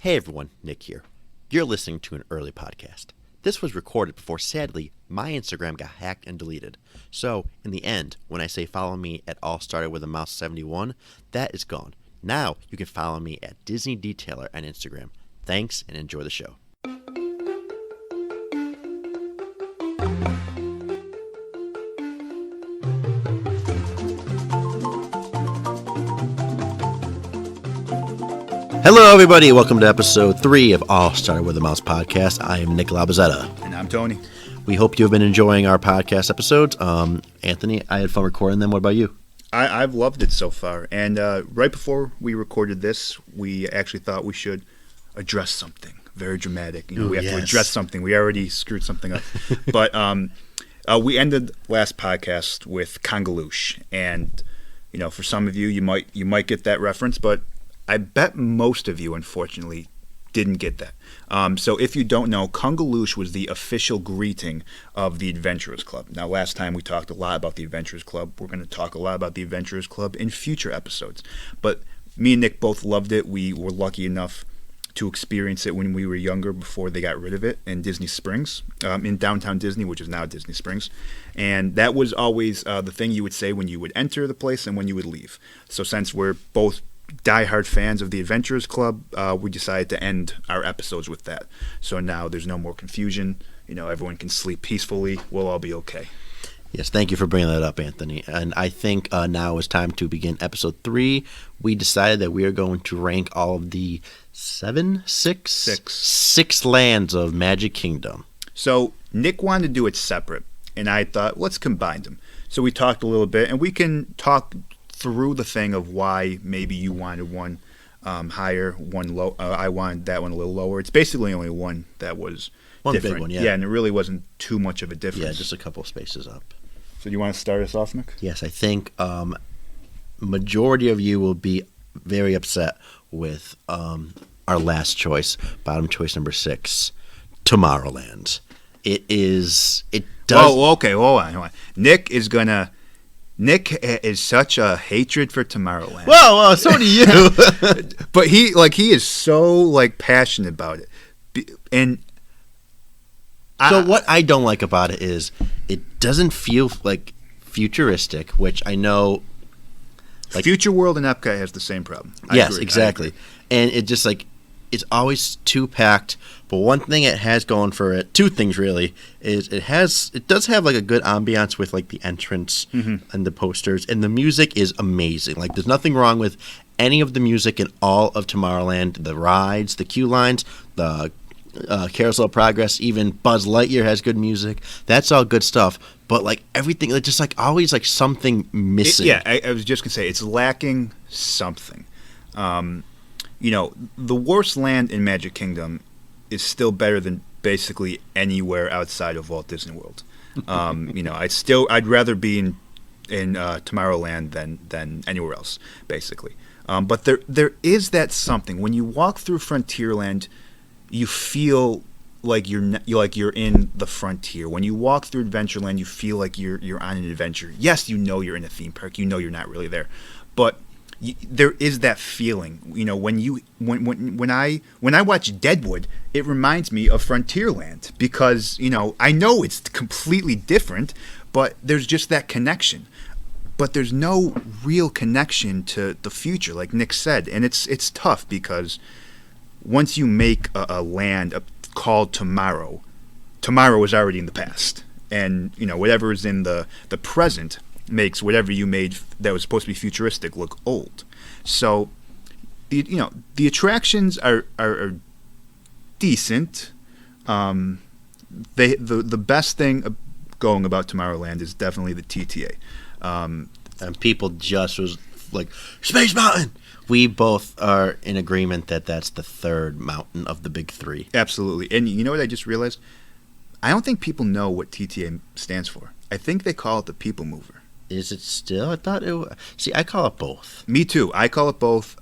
Hey everyone, Nick here. You're listening to an early podcast. This was recorded before, sadly, my Instagram got hacked and deleted. So, in the end, when I say follow me at All Started with a Mouse 71, that is gone. Now, you can follow me at Disney Detailer on Instagram. Thanks and enjoy the show. Hello, everybody. Welcome to episode 3 of All Started with a Mouse podcast. I am Nick Labazetta. And I'm Tony. We hope you have been enjoying our podcast episodes. Anthony, I had fun recording them. What about you? I've loved it so far. And right before we recorded this, we actually thought we should address something very dramatic. We have to address something. We already screwed something up. But we ended last podcast with Congaloosh. And, for some of you, you might get that reference, but I bet most of you, unfortunately, didn't get that. So if you don't know, Congaloosh was the official greeting of the Adventurers Club. Now, last time we talked a lot about the Adventurers Club. We're going to talk a lot about the Adventurers Club in future episodes. But me and Nick both loved it. We were lucky enough to experience it when we were younger before they got rid of it in Disney Springs, in downtown Disney, which is now Disney Springs. And that was always the thing you would say when you would enter the place and when you would leave. So since we're both diehard fans of the Adventurers Club, we decided to end our episodes with that. So now there's no more confusion. Everyone can sleep peacefully. We'll all be okay. Yes, thank you for bringing that up, Anthony. And I think now is time to begin episode 3. We decided that we are going to rank all of the six lands of Magic Kingdom. So Nick wanted to do it separate, and I thought, let's combine them. So we talked a little bit, and we can talk through the thing of why maybe you wanted one higher, one low. I wanted that one a little lower. It's basically only one that was one different. Big one, yeah. Yeah, and it really wasn't too much of a difference. Yeah, just a couple of spaces up. So you want to start us off, Nick? Yes, I think majority of you will be very upset with our last choice, bottom choice number 6, Tomorrowland. It does. Oh, okay, hold on. Nick is such a hatred for Tomorrowland. Whoa, so do you. But he is so passionate about it. And what I don't like about it is it doesn't feel futuristic, which I know Future World and Epcot has the same problem. Yes, exactly. And it just it's always too packed. But one thing it has going for it, two things really, is it does have a good ambiance with the entrance and the posters, and the music is amazing. There's nothing wrong with any of the music in all of Tomorrowland. The rides, the queue lines, the Carousel of Progress, even Buzz Lightyear has good music. That's all good stuff. But everything, it's just always something missing. I was just gonna say it's lacking something. The worst land in Magic Kingdom is still better than basically anywhere outside of Walt Disney World. I'd rather be in Tomorrowland than anywhere else, basically. But there is that something when you walk through Frontierland, you feel like you're in the frontier. When you walk through Adventureland, you feel like you're on an adventure. Yes, you're in a theme park. You're not really there, but there is that feeling. When I watch Deadwood, it reminds me of Frontierland because I know it's completely different, but there's just that connection. But there's no real connection to the future, like Nick said, and it's tough because once you make a land called Tomorrow is already in the past, and whatever is in the present makes whatever you made that was supposed to be futuristic look old. So the attractions are decent. The best thing going about Tomorrowland is definitely the TTA. And people just was Space Mountain. We both are in agreement that that's the third mountain of the big 3. Absolutely. And you know what I just realized? I don't think people know what TTA stands for. I think they call it the People Mover. Is it still? I thought it was. See, I call it both. Me too. I call it both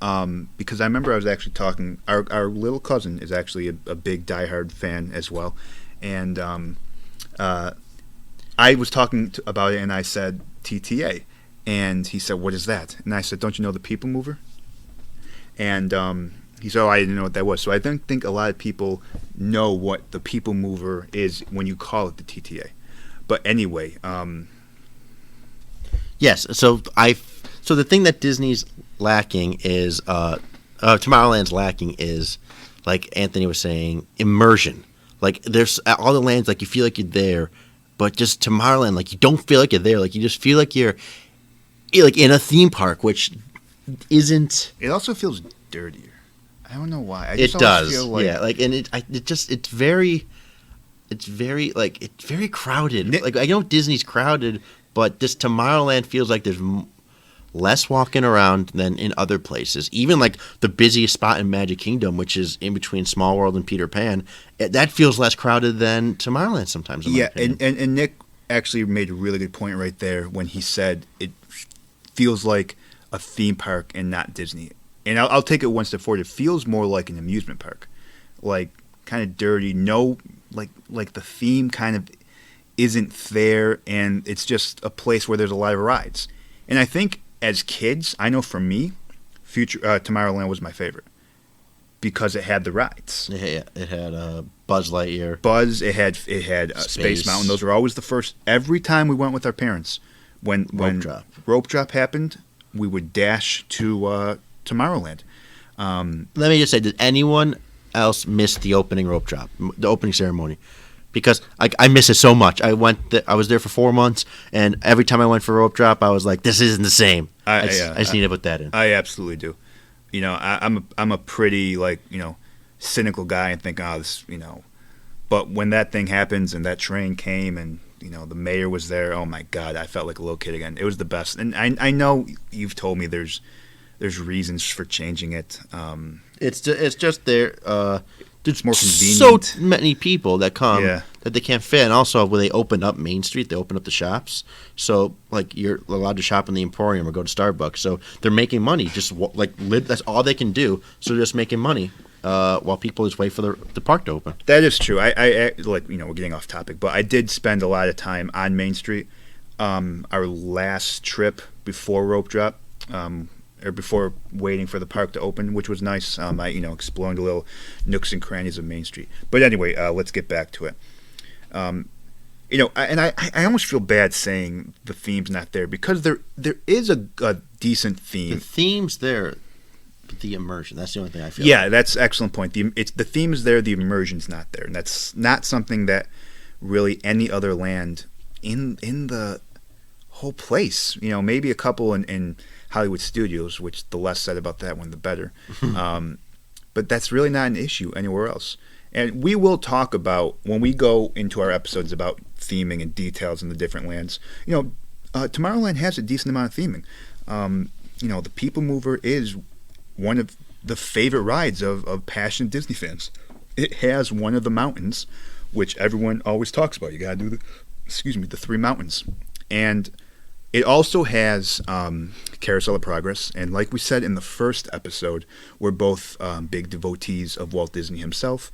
because I remember I was actually talking. Our little cousin is actually a big diehard fan as well. And I was talking about it, and I said TTA. And he said, "What is that?" And I said, "Don't you know the People Mover?" And He said, "Oh, I didn't know what that was." So I don't think a lot of people know what the People Mover is when you call it the TTA. But anyway, Yes. So the thing that Disney's lacking is Tomorrowland's lacking is, like Anthony was saying, immersion. Like there's all the lands, like you feel like you're there, but just Tomorrowland, like you don't feel like you're there. Like you just feel like you're like in a theme park, which isn't. it also feels dirtier. I don't know why. I It just always does, feel like, yeah. Like and it's very crowded. Like I know Disney's crowded, but this Tomorrowland feels like there's less walking around than in other places. Even like the busiest spot in Magic Kingdom, which is in between Small World and Peter Pan, that feels less crowded than Tomorrowland sometimes. In my opinion. and Nick actually made a really good point right there when he said it feels like a theme park and not Disney. And I'll take it one step forward. It feels more like an amusement park, like kind of dirty. No, like the theme kind of isn't there, and it's just a place where there's a lot of rides. And I think as kids, I know for me, Tomorrowland was my favorite because it had the rides. It had Buzz Lightyear. Buzz. It had Space Mountain. Those were always the first. Every time we went with our parents, when rope drop happened, we would dash to Tomorrowland. Let me just say, did anyone else miss the opening rope drop, the opening ceremony? Because I miss it so much. I was there for 4 months, and every time I went for rope drop, I was like, "This isn't the same." I just need to put that in. I absolutely do. You know, I'm a pretty cynical guy and think, oh, this, But when that thing happens and that train came and the mayor was there, oh my God, I felt like a little kid again. It was the best. And I know you've told me there's reasons for changing it. It's just there. It's more convenient. So many people that come that they can't fit, and also when they open up Main Street, they open up the shops. So like you're allowed to shop in the Emporium or go to Starbucks. So they're making money. Just that's all they can do. So they're just making money while people just wait for the park to open. That is true. I we're getting off topic, but I did spend a lot of time on Main Street. Our last trip before rope drop. Or before waiting for the park to open, which was nice. I exploring the little nooks and crannies of Main Street. But anyway, let's get back to it. I almost feel bad saying the theme's not there because there is a decent theme. The theme's there, but the immersion. That's the only thing I feel. Yeah, that's an excellent point. The theme is there, the immersion's not there, and that's not something that really any other land in the whole place. Maybe a couple in Hollywood Studios, which the less said about that one, the better. But that's really not an issue anywhere else. And we will talk about, when we go into our episodes about theming and details in the different lands, Tomorrowland has a decent amount of theming. The People Mover is one of the favorite rides of passionate Disney fans. It has one of the mountains, which everyone always talks about. You got to do the 3 mountains. And it also has Carousel of Progress, and like we said in the first episode, we're both big devotees of Walt Disney himself.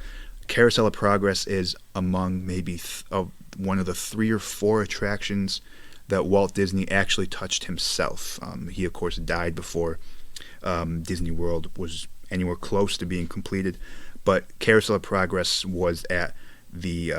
Carousel of Progress is among maybe one of the 3 or 4 attractions that Walt Disney actually touched himself. He, of course, died before Disney World was anywhere close to being completed, but Carousel of Progress was at the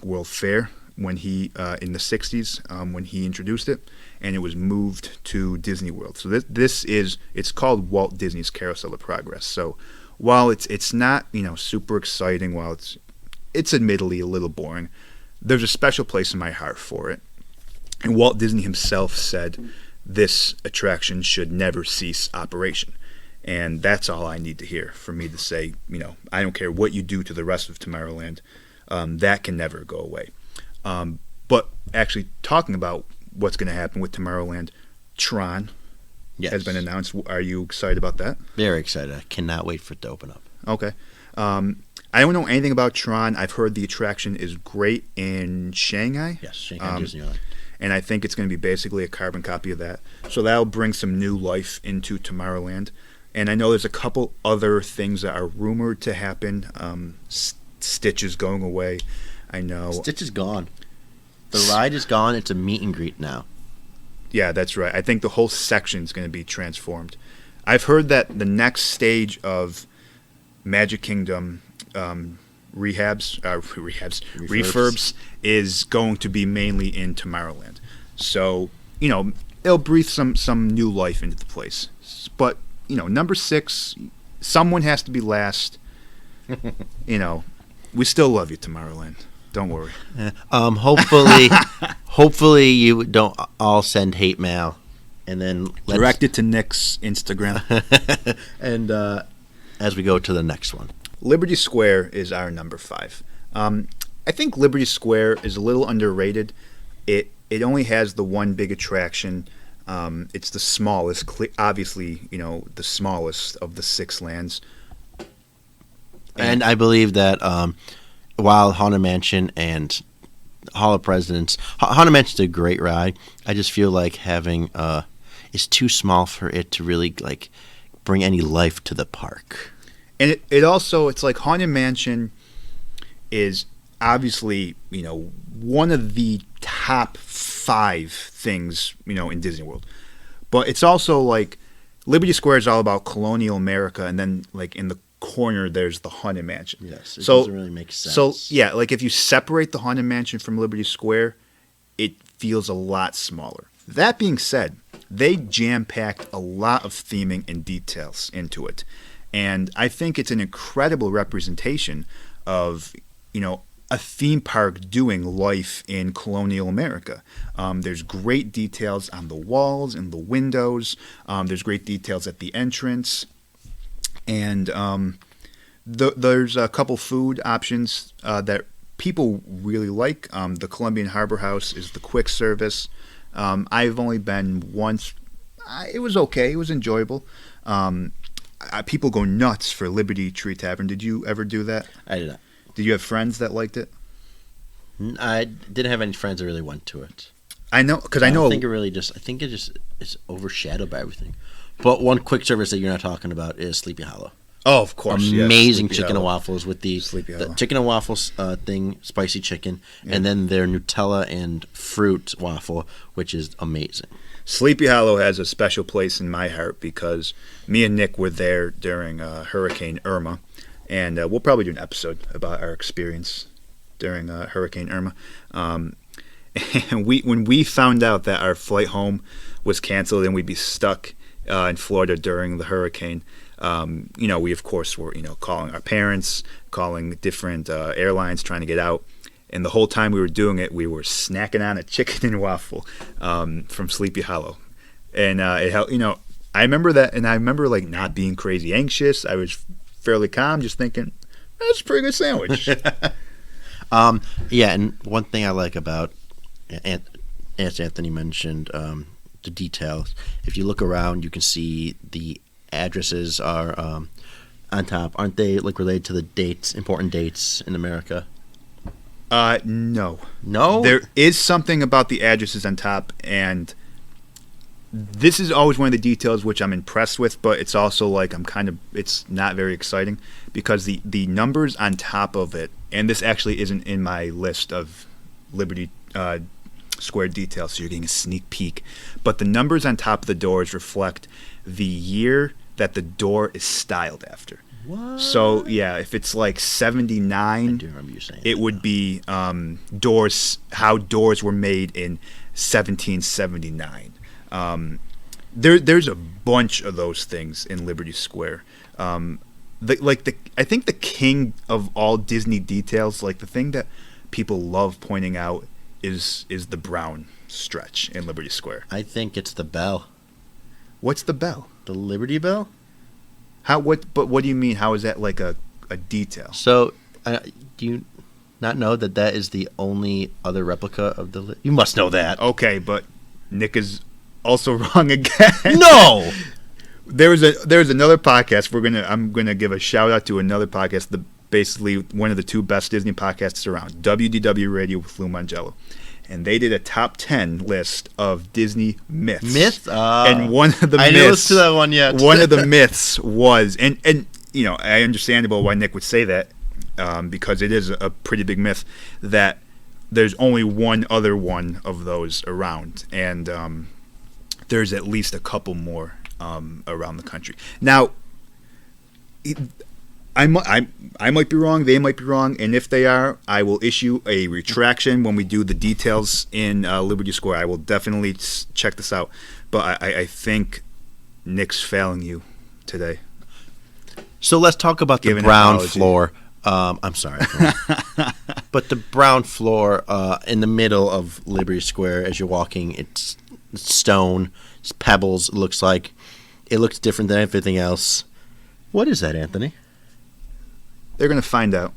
World Fair when he in the 60s when he introduced it, and it was moved to Disney World. So it's called Walt Disney's Carousel of Progress. So while it's not super exciting, while it's admittedly a little boring, there's a special place in my heart for it. And Walt Disney himself said this attraction should never cease operation. And that's all I need to hear for me to say, I don't care what you do to the rest of Tomorrowland, that can never go away. But actually talking about what's going to happen with Tomorrowland, Tron has been announced. Are you excited about that? Very excited. I cannot wait for it to open up. Okay. I don't know anything about Tron. I've heard the attraction is great in Shanghai. Yes, Shanghai Disneyland. And I think it's going to be basically a carbon copy of that. So that'll bring some new life into Tomorrowland. And I know there's a couple other things that are rumored to happen. Stitch is going away. I know. Stitch is gone. The ride is gone. It's a meet and greet now. Yeah, that's right. I think the whole section is going to be transformed. I've heard that the next stage of Magic Kingdom refurbs is going to be mainly in Tomorrowland. So, it'll breathe some new life into the place. But, number 6, someone has to be last. We still love you, Tomorrowland. Don't worry. Hopefully you don't all send hate mail, and then direct it to Nick's Instagram. And as we go to the next one, Liberty Square is our number 5. I think Liberty Square is a little underrated. It only has the one big attraction. It's the smallest, obviously, the smallest of the 6 lands. And I believe that while Haunted Mansion and Hall of Presidents, Haunted Mansion's a great ride. I just feel like having it's too small for it to really like bring any life to the park. And it also, it's like Haunted Mansion is obviously, one of the top 5 things, in Disney World. But it's also like Liberty Square is all about colonial America, and then like in the corner there's the Haunted Mansion. Yes, it doesn't really make sense. So yeah, like if you separate the Haunted Mansion from Liberty Square, it feels a lot smaller. That being said, they jam-packed a lot of theming and details into it. And I think it's an incredible representation of, a theme park doing life in colonial America. There's great details on the walls and the windows. There's great details at the entrance. And there's a couple food options that people really like. The Colombian Harbor House is the quick service. I've only been once. It was okay. It was enjoyable. People go nuts for Liberty Tree Tavern. Did you ever do that? I did not. Did you have friends that liked it? I didn't have any friends that really went to it. I know, because I think it just is overshadowed by everything. But one quick service that you're not talking about is Sleepy Hollow. Oh, of course. Amazing yes, chicken and waffles with the chicken and waffles thing, spicy chicken, and then their Nutella and fruit waffle, which is amazing. Sleepy Hollow has a special place in my heart because me and Nick were there during Hurricane Irma, and we'll probably do an episode about our experience during Hurricane Irma. And when we found out that our flight home was canceled and we'd be stuck in Florida during the hurricane, we of course were calling our parents, calling different airlines, trying to get out. And the whole time we were doing it, we were snacking on a chicken and waffle from Sleepy Hollow, and it helped. I remember that, and I remember like not being crazy anxious. I was fairly calm, just thinking that's a pretty good sandwich. Yeah, and one thing I like about, as Anthony mentioned, the details. If you look around, you can see the addresses are on top. Aren't they like related to the dates, important dates in America? No. No? There is something about the addresses on top, and this is always one of the details which I'm impressed with, but it's also like it's not very exciting because the numbers on top of it, and this actually isn't in my list of Liberty Square details, so you're getting a sneak peek, but the numbers on top of the doors reflect the year that the door is styled after. What? So yeah, if it's like 79, I do remember you saying it would be how doors were made in 1779. There's a bunch of those things in Liberty Square. I think the king of all Disney details, like the thing that people love pointing out, is the brown stretch in Liberty Square. I think it's the bell. What's the bell? The Liberty Bell? But what do you mean? How is that like a detail? So, do you not know that is the only other replica of the? You must know that. Okay, but Nick is also wrong again. No. There's another podcast. I'm gonna give a shout out to another podcast. Basically one of the two best Disney podcasts around, WDW Radio with Lou Mangello. And they did a top 10 list of Disney myths. Myths? And one of the myths... I didn't listen to that one yet. One of the myths was... And I understandable why Nick would say that, because it is a pretty big myth, that there's only one other one of those around. And there's at least a couple more around the country. Now, I might be wrong. They might be wrong, and if they are, I will issue a retraction when we do the details in Liberty Square. I will definitely check this out, but I think Nick's failing you today. So let's talk about the brown floor. I'm sorry, but the brown floor in the middle of Liberty Square as you're walking, it's stone, it's pebbles. It looks different than everything else. What is that, Anthony? They're going to find out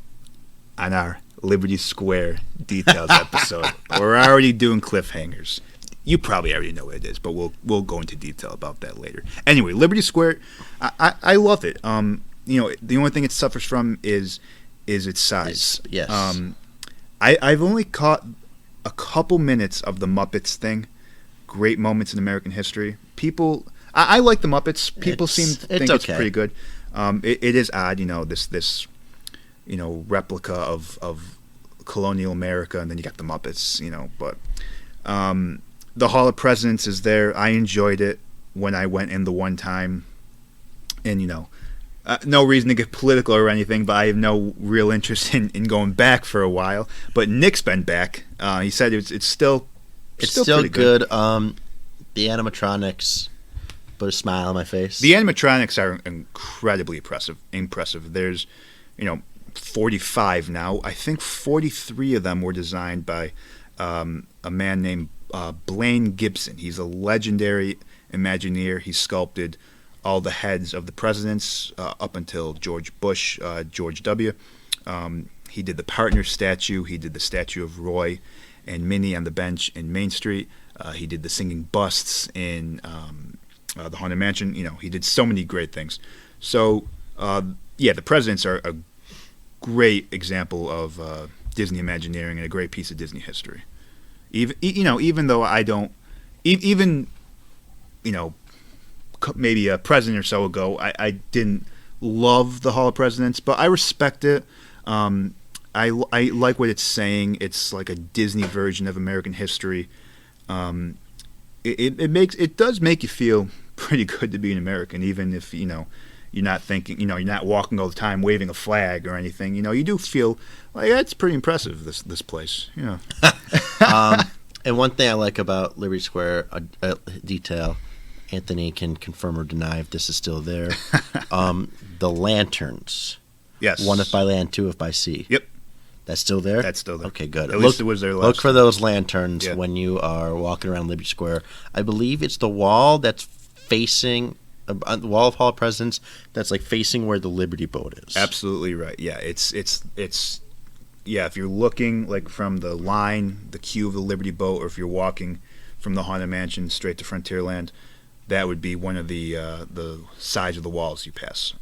on our Liberty Square details episode. We're already doing cliffhangers. You probably already know what it is, but we'll go into detail about that later. Anyway, Liberty Square, I love it. The only thing it suffers from is its size. Yes. I've only caught a couple minutes of the Muppets thing. Great moments in American history. I like the Muppets. People seem to think it's pretty good. It is odd, this replica of colonial America, and then you got the Muppets, but the Hall of Presidents is there. I enjoyed it when I went in the one time, and no reason to get political or anything, but I have no real interest in going back for a while. But Nick's been back. He said it's still pretty good. The animatronics put a smile on my face. The animatronics are incredibly impressive. There's 45 now. I think 43 of them were designed by a man named Blaine Gibson. He's a legendary Imagineer. He sculpted all the heads of the presidents up until George Bush, George W. He did the partner statue. He did the statue of Roy and Minnie on the bench in Main Street. He did the singing busts in the Haunted Mansion. He did so many great things. So, the presidents are a great example of Disney Imagineering and a great piece of Disney history. Even though I don't, maybe a president or so ago, I didn't love the Hall of Presidents, but I respect it. I like what it's saying. It's like a Disney version of American history. It does make you feel pretty good to be an American, even if you're not thinking, you're not walking all the time waving a flag or anything. You do feel like it's pretty impressive. This place, And one thing I like about Liberty Square, detail, Anthony can confirm or deny if this is still there. The lanterns. Yes. One if by land, two if by sea. Yep. That's still there? That's still there. Okay, good. At least it was there last Look for those lanterns Yeah. when you are walking around Liberty Square. I believe it's the wall that's facing the wall of Hall of Presidents that's like facing where the Liberty boat is. Absolutely right. Yeah, it's if you're looking like from the line, the queue of the Liberty boat, or if you're walking from the Haunted Mansion straight to Frontierland, that would be one of the sides of the walls you pass.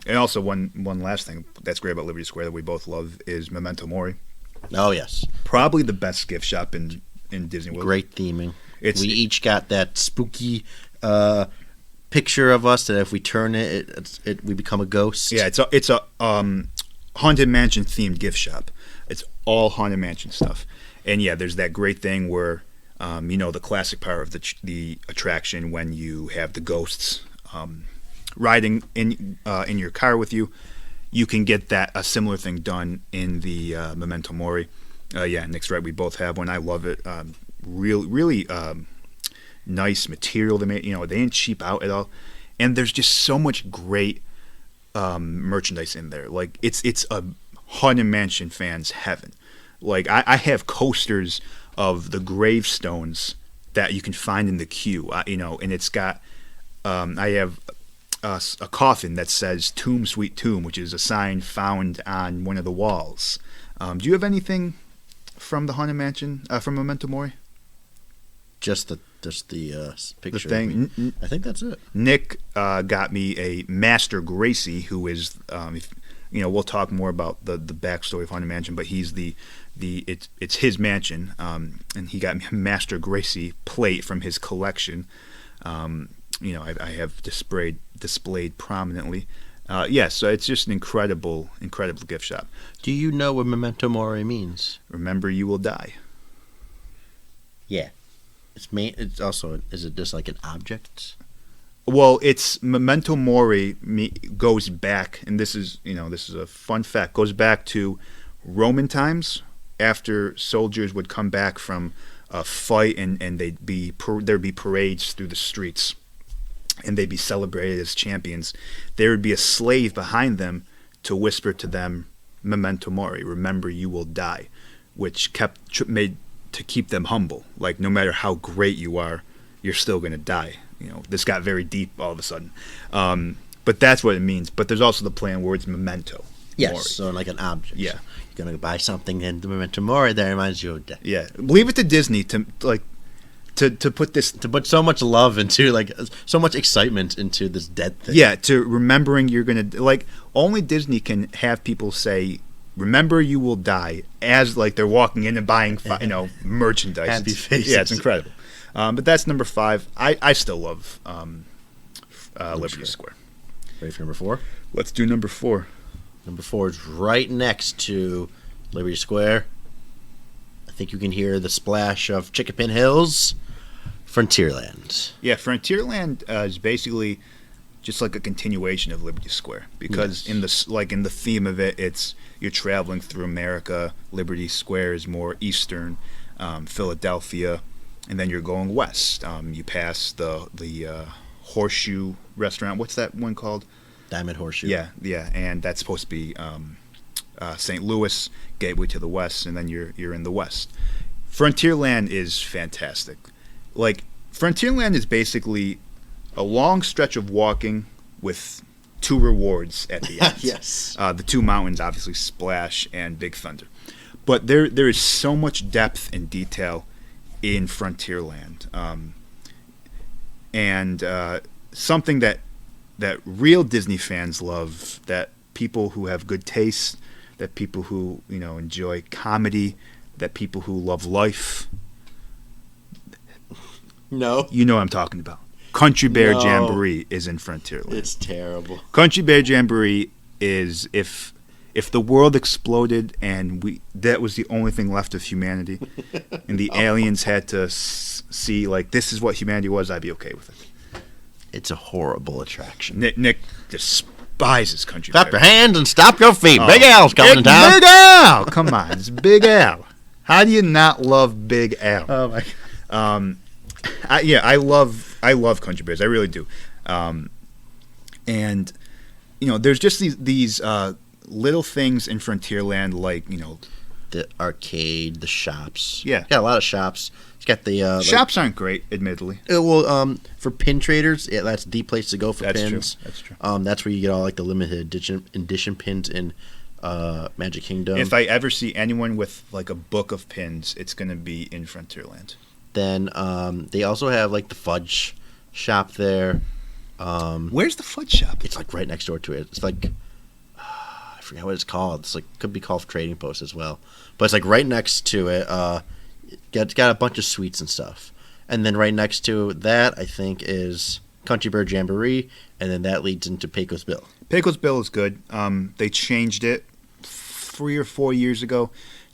And also one last thing that's great about Liberty Square that we both love is Memento Mori. Oh, yes. Probably the best gift shop in Disney World. Great theming. We each got that spooky picture of us that if we turn it, we become a ghost. Yeah, it's a Haunted Mansion themed gift shop. It's all Haunted Mansion stuff. And yeah, there's that great thing where the classic part of the attraction when you have the ghosts riding in your car with you. You can get a similar thing done in the Memento Mori. Nick's right. We both have one. I love it. Really nice material they made. They didn't cheap out at all, and there's just so much great merchandise in there. Like it's a Haunted Mansion fans' heaven. Like I have coasters of the gravestones that you can find in the queue. And it's got I have a coffin that says "Tomb, Sweet Tomb," which is a sign found on one of the walls. Do you have anything from the Haunted Mansion from Memento Mori? Just the picture. The thing. I think that's it. Nick got me a Master Gracie, who is we'll talk more about the backstory of Haunted Mansion, but he's it's his mansion, and he got me a Master Gracie plate from his collection. I have displayed prominently. So it's just an incredible gift shop. Do you know what Memento Mori means? Remember, you will die. Yeah. It's also, is it just like an object? Well, it's Memento Mori goes back, and this is a fun fact. Goes back to Roman times, after soldiers would come back from a fight, and there'd be parades through the streets, and they'd be celebrated as champions. There would be a slave behind them to whisper to them, "Memento Mori," remember you will die, which made to keep them humble. Like, no matter how great you are, you're still going to die. This got very deep all of a sudden. But that's what it means. But there's also the play on words memento. Yes, Mori. so like an object. Yeah. You're going to buy something, and the memento mori, that reminds you of death. Yeah. Leave it to Disney to put this... To put so much love into, like, so much excitement into this dead thing. Yeah, to remembering you're going to... Like, only Disney can have people say, remember you will die, as, like, they're walking in and buying, merchandise. Happy faces. Yeah, it's incredible. But that's number 5. I still love Liberty Square. Ready for number 4? Let's do number 4. Number 4 is right next to Liberty Square. I think you can hear the splash of Chickapin Hills, Frontierland. Yeah, Frontierland is basically just like a continuation of Liberty Square, because in the theme of it, it's you're traveling through America. Liberty Square is more eastern, Philadelphia. And then you're going west. You pass the Horseshoe restaurant. What's that one called? Diamond Horseshoe. Yeah, and that's supposed to be St. Louis, gateway to the west, and then you're in the west. Frontierland is fantastic. Like, Frontierland is basically a long stretch of walking with 2 rewards at the end. Yes. The 2 mountains, obviously, Splash and Big Thunder. But there is so much depth and detail in Frontierland, and something that real Disney fans love, that people who have good taste, that people who enjoy comedy, that people who love life. No. You know what I'm talking about. Country Bear Jamboree is in Frontierland. It's terrible. Country Bear Jamboree is if the world exploded and that was the only thing left of humanity, and the aliens had to see, like, this is what humanity was, I'd be okay with it. It's a horrible attraction. Nick despises Country Bear. Stop your hands and stop your feet. Big Al's coming to town. Big Al! Come on, it's Big Al. How do you not love Big Al? Oh, my God. I love Country Bears. I really do. And, there's just these little things in Frontierland, like, the arcade, the shops. Yeah. Got a lot of shops. It's got the shops aren't great, admittedly. For pin traders, that's the place to go for pins. That's true. That's where you get all, like, the limited edition pins in Magic Kingdom. If I ever see anyone with, like, a book of pins, it's going to be in Frontierland. Then they also have, like, the fudge shop there. Where's the fudge shop? It's, like, right next door to it. It's like, I forget what it's called. It's like, could be called Trading Post as well, but it's like right next to it. It's got a bunch of sweets and stuff, and then right next to that, I think, is Country Bear Jamboree, and then that leads into Pecos Bill. Pecos Bill is good. They changed it 3 or 4 years ago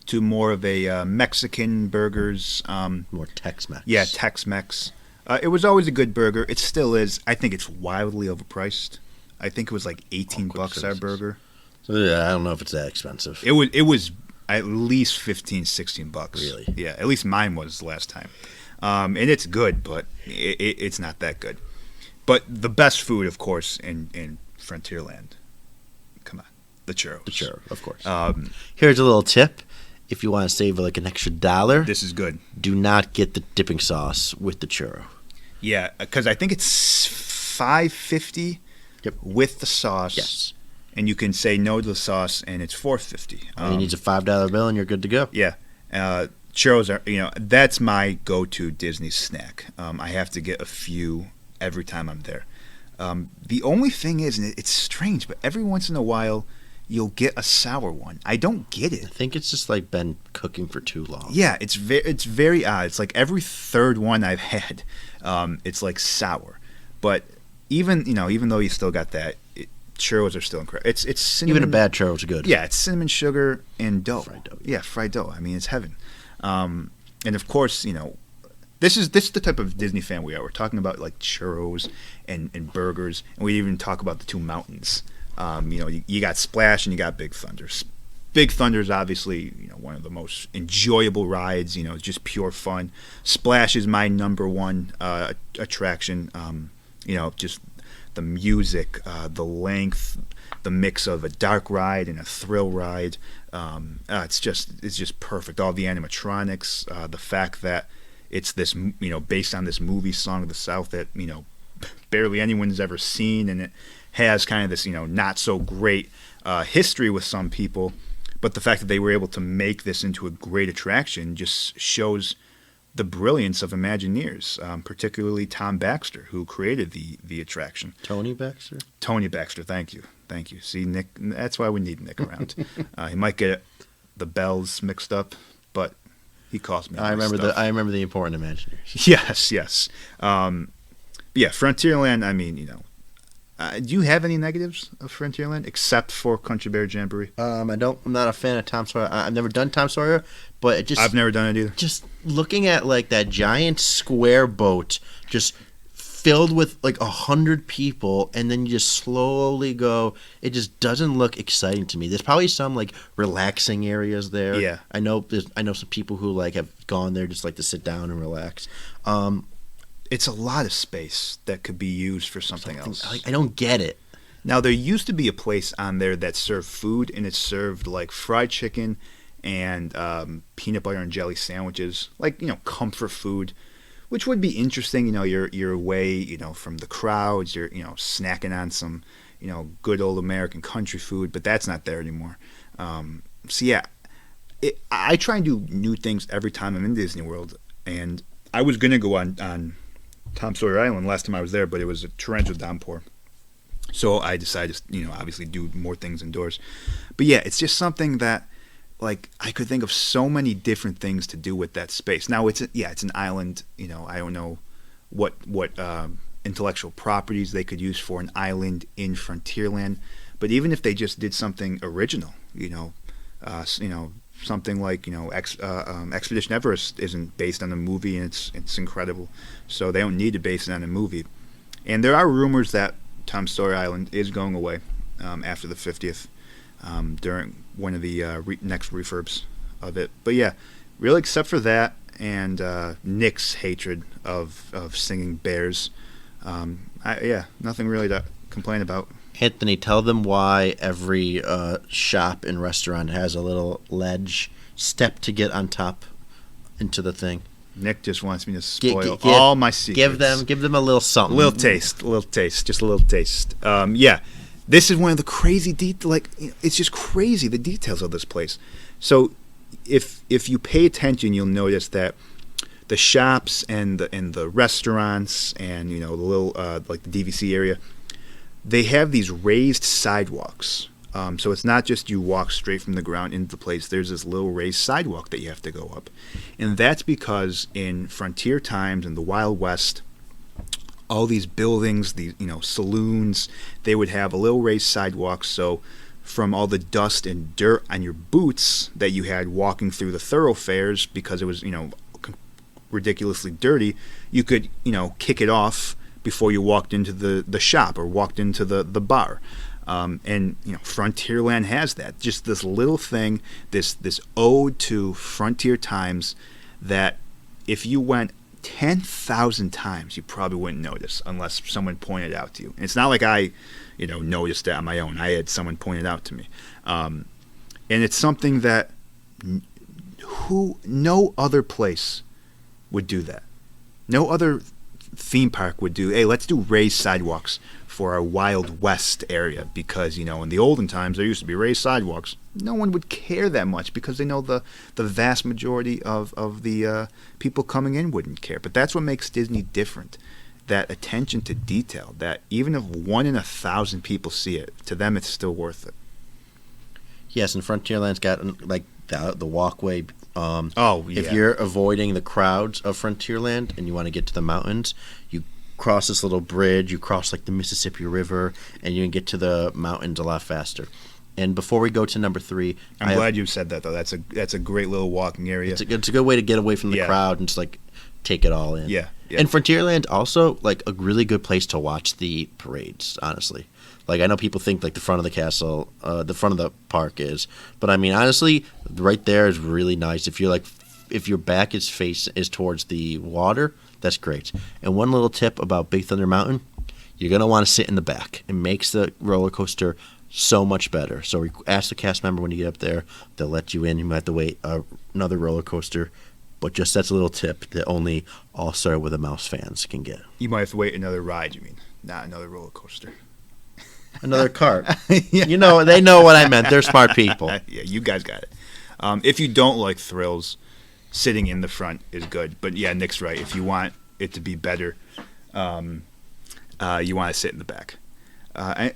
to more of a Mexican burgers. More Tex-Mex. Yeah, Tex-Mex. It was always a good burger. It still is. I think it's wildly overpriced. I think it was like $18 our burger. So, yeah, I don't know if it's that expensive. It was at least $15-16. Really? Yeah, at least mine was last time. And it's good, but it's not that good. But the best food, of course, in Frontierland. Come on, the churros. The churro, of course. Here's a little tip: if you want to save like an extra $1, this is good. Do not get the dipping sauce with the churro. Yeah, because I think it's $5.50. Yep. With the sauce. Yes. And you can say no to the sauce, and it's $4.50. All you need is a $5 bill, and you're good to go. Yeah. Churros are, that's my go-to Disney snack. I have to get a few every time I'm there. The only thing is, and it's strange, but every once in a while, you'll get a sour one. I don't get it. I think it's just like been cooking for too long. Yeah, it's very odd. It's like every third one I've had, it's like sour. But even though you still got that, churros are still incredible. It's cinnamon. Even a bad churro is good. Yeah, it's cinnamon sugar and dough. Fried dough. Yeah, fried dough. I mean, it's heaven. And of course, This is the type of Disney fan we are. We're talking about like churros and burgers, and we even talk about the two mountains. You got Splash and you got Big Thunder. Big Thunder is obviously one of the most enjoyable rides. It's just pure fun. Splash is my number one attraction. Just the music, the length, the mix of a dark ride and a thrill ride. It's just perfect. All the animatronics, the fact that it's this based on this movie Song of the South that barely anyone's ever seen, and it has kind of this not so great history with some people. But the fact that they were able to make this into a great attraction just shows the brilliance of Imagineers, particularly Tom Baxter, who created the attraction. Tony Baxter? Tony Baxter, thank you. See, Nick, that's why we need Nick around. He might get the bells mixed up, but he cost me. I remember the important Imagineers. Yes. Frontierland, I mean, do you have any negatives of Frontierland except for Country Bear Jamboree? I'm not a fan of Tom Sawyer. I've never done Tom Sawyer, but I've never done it either. Just looking at like that giant square boat, just filled with like 100 people, and then you just slowly go. It just doesn't look exciting to me. There's probably some like relaxing areas there. Yeah, I know some people who like have gone there just like to sit down and relax. It's a lot of space that could be used for something else. I don't get it. Now, there used to be a place on there that served food, and it served like fried chicken and peanut butter and jelly sandwiches, like comfort food, which would be interesting. You're away, from the crowds. You're snacking on some good old American country food, but that's not there anymore. I try and do new things every time I'm in Disney World, and I was gonna go on Tom Sawyer Island last time I was there, but it was a torrential downpour. So I decided to, obviously do more things indoors. But yeah, it's just something that, like, I could think of so many different things to do with that space. Now, it's an island. I don't know what intellectual properties they could use for an island in Frontierland. But even if they just did something original, something like Expedition Everest isn't based on a movie, and it's incredible, so they don't need to base it on a movie. And there are rumors that Tom Sawyer Island is going away after the 50th during one of the next refurbs of it. But yeah, really, except for that and Nick's hatred of singing bears, nothing really to complain about. Anthony, tell them why every shop and restaurant has a little ledge step to get on top into the thing. Nick just wants me to spoil all my secrets. Give them a little something. A little taste, just a little taste. This is one of the crazy it's just crazy, the details of this place. So if you pay attention, you'll notice that the shops and the restaurants and the little like the DVC area, they have these raised sidewalks. So it's not just you walk straight from the ground into the place. There's this little raised sidewalk that you have to go up. And that's because in frontier times in the Wild West, all these buildings, these saloons, they would have a little raised sidewalk. So from all the dust and dirt on your boots that you had walking through the thoroughfares, because it was ridiculously dirty, you could kick it off before you walked into the shop or walked into the bar. And Frontierland has that. Just this little thing, this ode to frontier times that if you went 10,000 times, you probably wouldn't notice unless someone pointed it out to you. And it's not like I, noticed that on my own. I had someone point it out to me. And it's something that no other place would do that. No other theme park would do, hey, let's do raised sidewalks for our Wild West area, because in the olden times there used to be raised sidewalks. No one would care that much because they know the vast majority of the people coming in wouldn't care. But that's what makes Disney different, that attention to detail, that even if 1 in 1,000 people see it, to them it's still worth it. Yes, and Frontierland's got like the walkway. If you're avoiding the crowds of Frontierland and you want to get to the mountains, you cross this little bridge, you cross like the Mississippi River, and you can get to the mountains a lot faster. And before we go to number 3, I'm glad you said that though. That's a great little walking area. It's a good way to get away from the crowd and just like take it all in. Yeah. And Frontierland also like a really good place to watch the parades. Honestly, like I know people think like the front of the castle, the front of the park is, but I mean honestly, right there is really nice. If your back is towards the water, that's great. And one little tip about Big Thunder Mountain, you're gonna want to sit in the back. It makes the roller coaster so much better. So ask the cast member when you get up there. They'll let you in. You might have to wait another roller coaster. But just that's a little tip that only All Star with a Mouse fans can get. You might have to wait another ride, you mean, not another roller coaster. Another cart. Yeah. You know, they know what I meant. They're smart people. Yeah, you guys got it. If you don't like thrills, sitting in the front is good. But yeah, Nick's right. If you want it to be better, you want to sit in the back.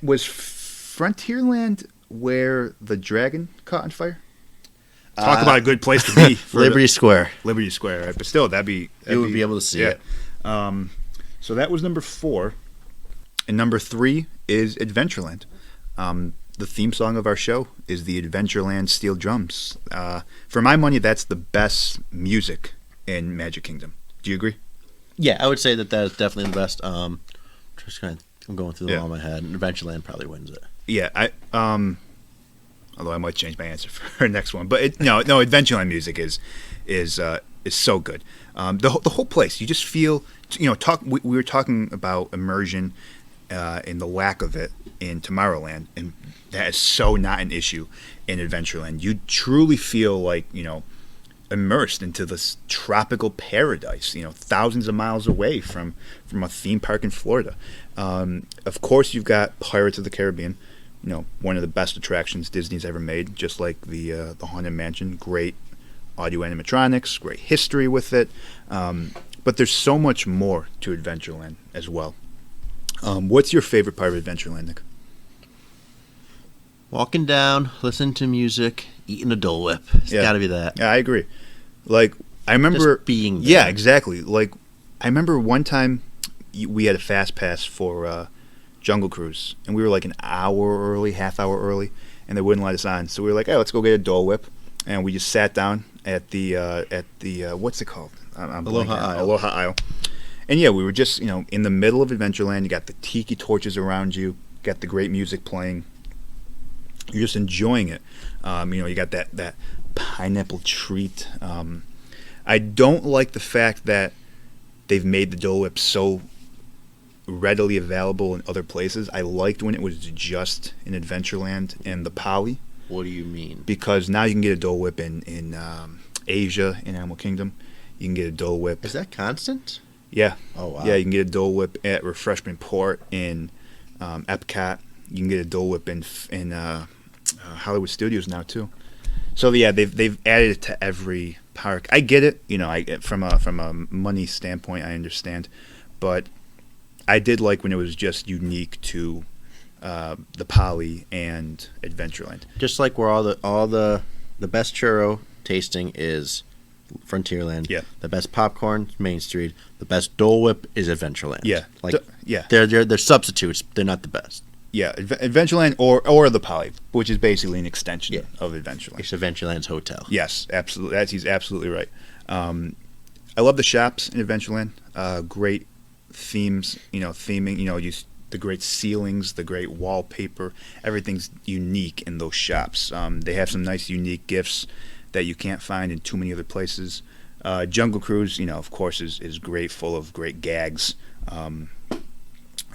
Was Frontierland where the dragon caught on fire? Talk about a good place to be. For Liberty Square. Liberty Square, right? But still, that'd be you would be able to see it. So that was number 4. And number 3 is Adventureland. The theme song of our show is the Adventureland Steel Drums. For my money, that's the best music in Magic Kingdom. Do you agree? Yeah, I would say that is definitely the best. I'm going through them all in my head. And Adventureland probably wins it. Yeah, although I might change my answer for our next one, but Adventureland music is so good. The whole place, you just feel, we were talking about immersion and the lack of it in Tomorrowland, and that is so not an issue in Adventureland. You truly feel like immersed into this tropical paradise, thousands of miles away from a theme park in Florida. Of course, you've got Pirates of the Caribbean. One of the best attractions Disney's ever made, just like the Haunted Mansion. Great audio animatronics, great history with it. But there's so much more to Adventureland as well. What's your favorite part of Adventureland, Nick? Walking down, listening to music, eating a Dole Whip. It's got to be that. Yeah, I agree. Like, I remember... Just being there. Yeah, exactly. Like, I remember one time we had a fast pass for... Jungle Cruise, and we were like an hour early, half hour early, and they wouldn't let us on. So we were like, "Hey, let's go get a Dole Whip," and we just sat down at the what's it called? Aloha Isle. And yeah, we were just in the middle of Adventureland. You got the tiki torches around you, got the great music playing. You're just enjoying it. You got that pineapple treat. I don't like the fact that they've made the Dole Whip so readily available in other places. I liked when it was just in Adventureland and the Poly. What do you mean? Because now you can get a Dole Whip in Asia, in Animal Kingdom. You can get a Dole Whip. Is that constant? Yeah. Oh, wow. Yeah, you can get a Dole Whip at Refreshment Port in Epcot. You can get a Dole Whip in Hollywood Studios now too. So yeah, they've added it to every park. I get it. From a money standpoint, I understand, but I did like when it was just unique to the Poly and Adventureland. Just like where all the best churro tasting is Frontierland. Yeah. The best popcorn, Main Street. The best Dole Whip is Adventureland. Yeah. Yeah. They're substitutes. They're not the best. Yeah, Adventureland or the Poly, which is basically an extension of Adventureland. It's Adventureland's hotel. Yes, absolutely. He's absolutely right. I love the shops in Adventureland. Great themes, theming, the great ceilings, the great wallpaper. Everything's unique in those shops. They have some nice, unique gifts that you can't find in too many other places. Jungle Cruise, of course, is great, full of great gags.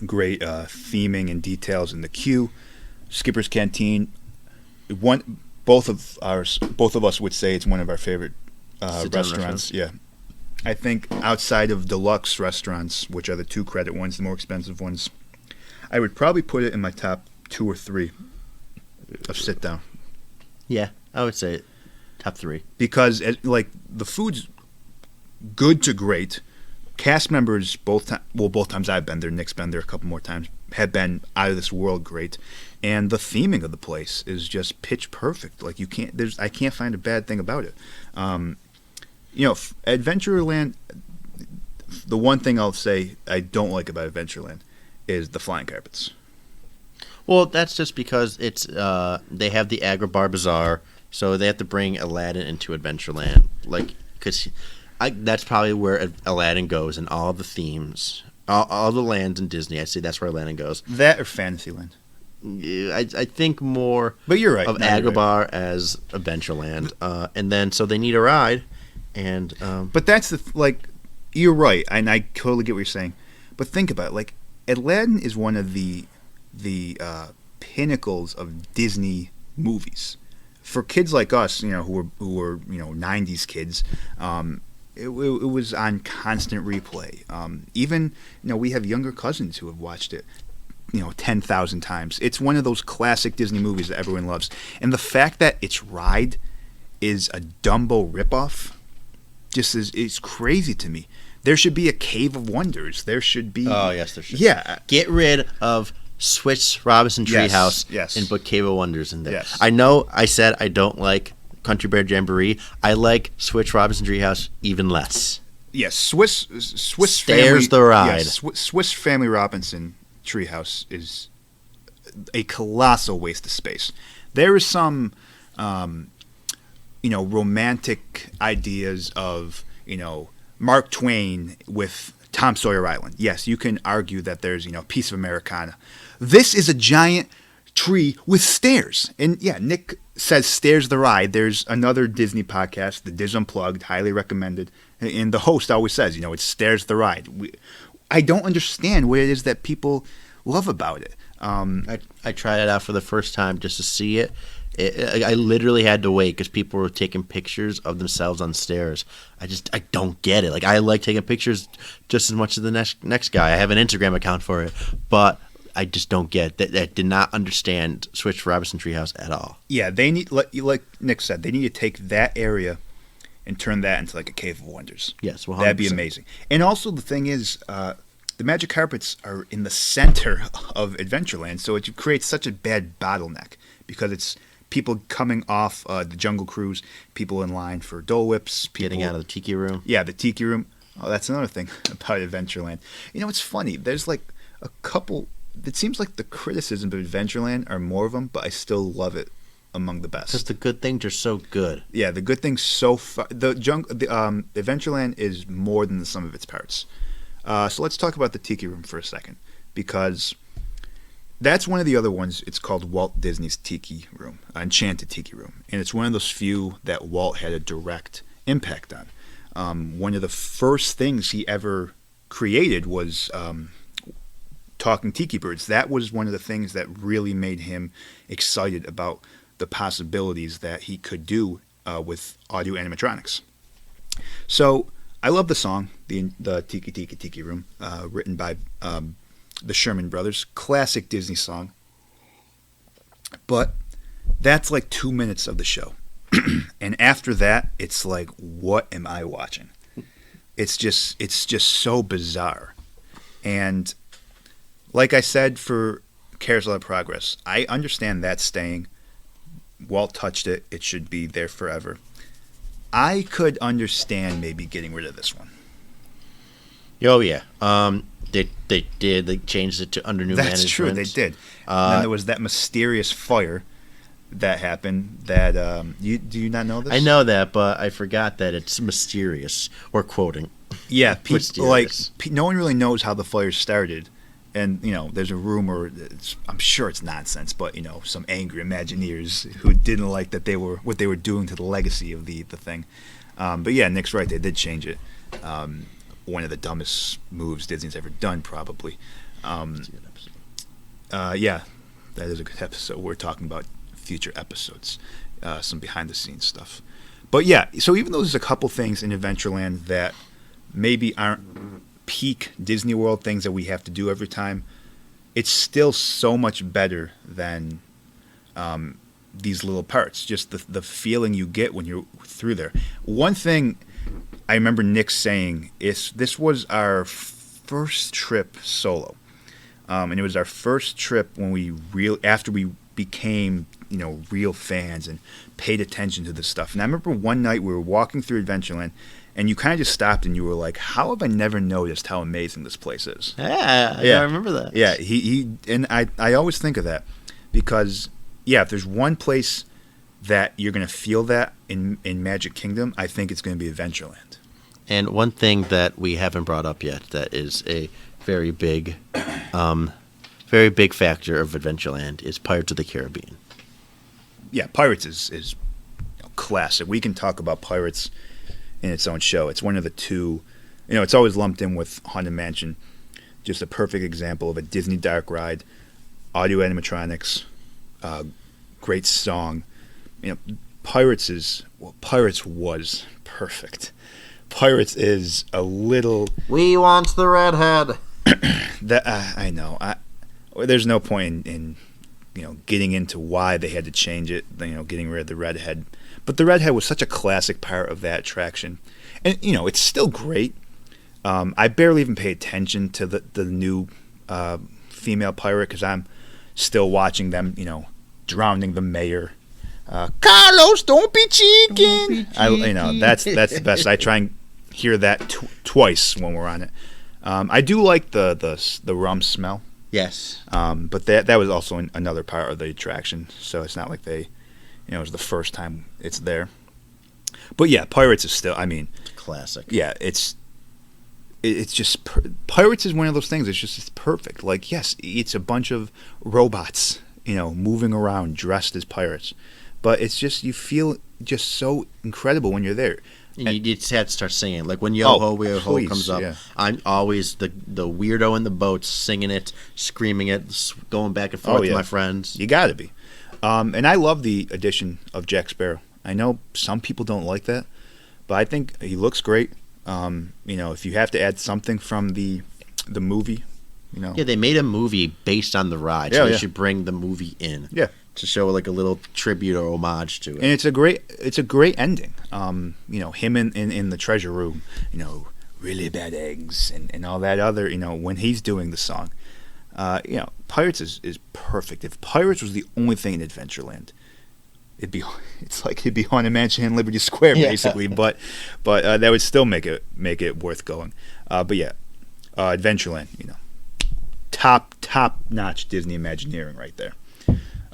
Great theming and details in the queue. Skipper's Canteen. Both of us would say it's one of our favorite restaurants. Yeah, I think outside of deluxe restaurants, which are the 2 credit ones, the more expensive ones, I would probably put it in my top 2 or 3 of sit down. Yeah, I would say top 3 because the food's good to great. Cast members both times I've been there, Nick's been there a couple more times, have been out of this world great, and the theming of the place is just pitch perfect. Like I can't find a bad thing about it. Adventureland. The one thing I'll say I don't like about Adventureland is the flying carpets. Well, that's just because it's they have the Agrabah Bazaar, so they have to bring Aladdin into Adventureland, like because that's probably where Aladdin goes and all the themes, all the lands in Disney. I say that's where Aladdin goes. That or Fantasyland. Yeah, I think more, but you're right, of Agrabah as Adventureland, and then so they need a ride, and but that's you're right, and I totally get what you're saying. But think about it, like Aladdin is one of the pinnacles of Disney movies. For kids like us, who were 90s kids, it was on constant replay. Even we have younger cousins who have watched it 10,000 times. It's one of those classic Disney movies that everyone loves. And the fact that its ride is a Dumbo ripoff it's crazy to me. There should be a Cave of Wonders. There should be. Oh yes, there should. Yeah, get rid of Switch Robinson Treehouse and put Cave of Wonders in there. Yes. I know I said I don't like Country Bear Jamboree. I like Switch Robinson Treehouse even less. Yes, Swiss Stairs Family the ride. Yes, Swiss Family Robinson Treehouse is a colossal waste of space. There is some romantic ideas of Mark Twain with Tom Sawyer Island. Yes, you can argue that there's Piece of Americana. This is a giant tree with stairs, and yeah, Nick says stairs the ride. There's another Disney podcast, the Diz Unplugged, highly recommended, and the host always says it's stairs the ride. I don't understand what it is that people love about it. I tried it out for the first time just to see it. I literally had to wait because people were taking pictures of themselves on stairs. I don't get it. Like I like taking pictures just as much as the next guy. I have an Instagram account for it, but I just don't get that. I did not understand Switch Robinson Treehouse at all. Yeah, they need like Nick said, they need to take that area and turn that into like a Cave of Wonders. Yes, 100%. That'd be amazing. And also the thing is, the magic carpets are in the center of Adventureland, so it creates such a bad bottleneck because it's people coming off the Jungle Cruise, people in line for Dole Whips, people getting out of the Tiki Room. Yeah, the Tiki Room. Oh, that's another thing about Adventureland. It's funny. There's like a couple. It seems like the criticisms of Adventureland are more of them, but I still love it among the best. Because the good things are so good. Yeah, the good things so far. Adventureland is more than the sum of its parts. So let's talk about the Tiki Room for a second, because that's one of the other ones. It's called Walt Disney's Tiki Room, Enchanted Tiki Room, and it's one of those few that Walt had a direct impact on. One of the first things he ever created was talking tiki birds. That was one of the things that really made him excited about the possibilities that he could do with audio animatronics. So I love the song, the Tiki Tiki Tiki Room, written by the Sherman Brothers. Classic Disney song. But that's like 2 minutes of the show. And after that, it's like, what am I watching? It's just so bizarre. And like I said for Carousel of Progress, I understand that staying. Walt touched it. It should be there forever. I could understand maybe getting rid of this one. Oh yeah. They did. They changed it to under new management. That's true. They did. And then there was that mysterious fire that happened. That do you not know this? I know that, but I forgot that it's mysterious. We're quoting. Yeah, no one really knows how the fire started, and there's a rumor. I'm sure it's nonsense, but some angry Imagineers who didn't like that what they were doing to the legacy of the thing. But yeah, Nick's right. They did change it. One of the dumbest moves Disney's ever done, probably. That's a good episode. Yeah, that is a good episode. We're talking about future episodes, some behind the scenes stuff. But yeah, so even though there's a couple things in Adventureland that maybe aren't peak Disney World things that we have to do every time, it's still so much better than these little parts. Just the feeling you get when you're through there. One thing I remember Nick saying is this was our first trip solo, and it was our first trip when after we became real fans and paid attention to this stuff. And I remember one night we were walking through Adventureland, and you kind of just stopped and you were like, how have I never noticed how amazing this place is? Yeah, I remember that. Yeah, he and I always think of that because, yeah, if there's one place that you're going to feel that in Magic Kingdom, I think it's going to be Adventureland. And one thing that we haven't brought up yet that is a very big factor of Adventureland is Pirates of the Caribbean. Yeah, Pirates is classic. We can talk about Pirates in its own show. It's one of the two, it's always lumped in with Haunted Mansion. Just a perfect example of a Disney dark ride, audio animatronics, great song. Pirates was perfect. Pirates is a little. We wants the redhead. That I know. There's no point in getting into why they had to change it. Getting rid of the redhead. But the redhead was such a classic part of that attraction, and it's still great. I barely even pay attention to the new female pirate because I'm still watching them. Drowning the mayor. Carlos, don't be cheeking. That's the best. I try and hear that twice when we're on it. I do like the rum smell. Yes. But that was also another part of the attraction, so it's not like they, it was the first time it's there. But yeah, Pirates is still. I mean, classic. Yeah, it's just Pirates is one of those things. It's perfect. Like, yes, it's a bunch of robots, moving around dressed as pirates. But it's just, you feel just so incredible when you're there. And you just had to start singing. Like when Yo Ho, Yo Ho comes up, yeah. I'm always the weirdo in the boat singing it, screaming it, going back and forth with my friends. You got to be. And I love the addition of Jack Sparrow. I know some people don't like that, but I think he looks great. If you have to add something from the movie, Yeah, they made a movie based on the ride, so they should bring the movie in. Yeah. To show like a little tribute or homage to it. And it's a great ending. Him in the treasure room, really bad eggs and all that other, when he's doing the song. Pirates is perfect. If Pirates was the only thing in Adventureland, it'd be Haunted Mansion and Liberty Square basically, but that would still make it worth going. But yeah, Adventureland, top notch Disney Imagineering right there.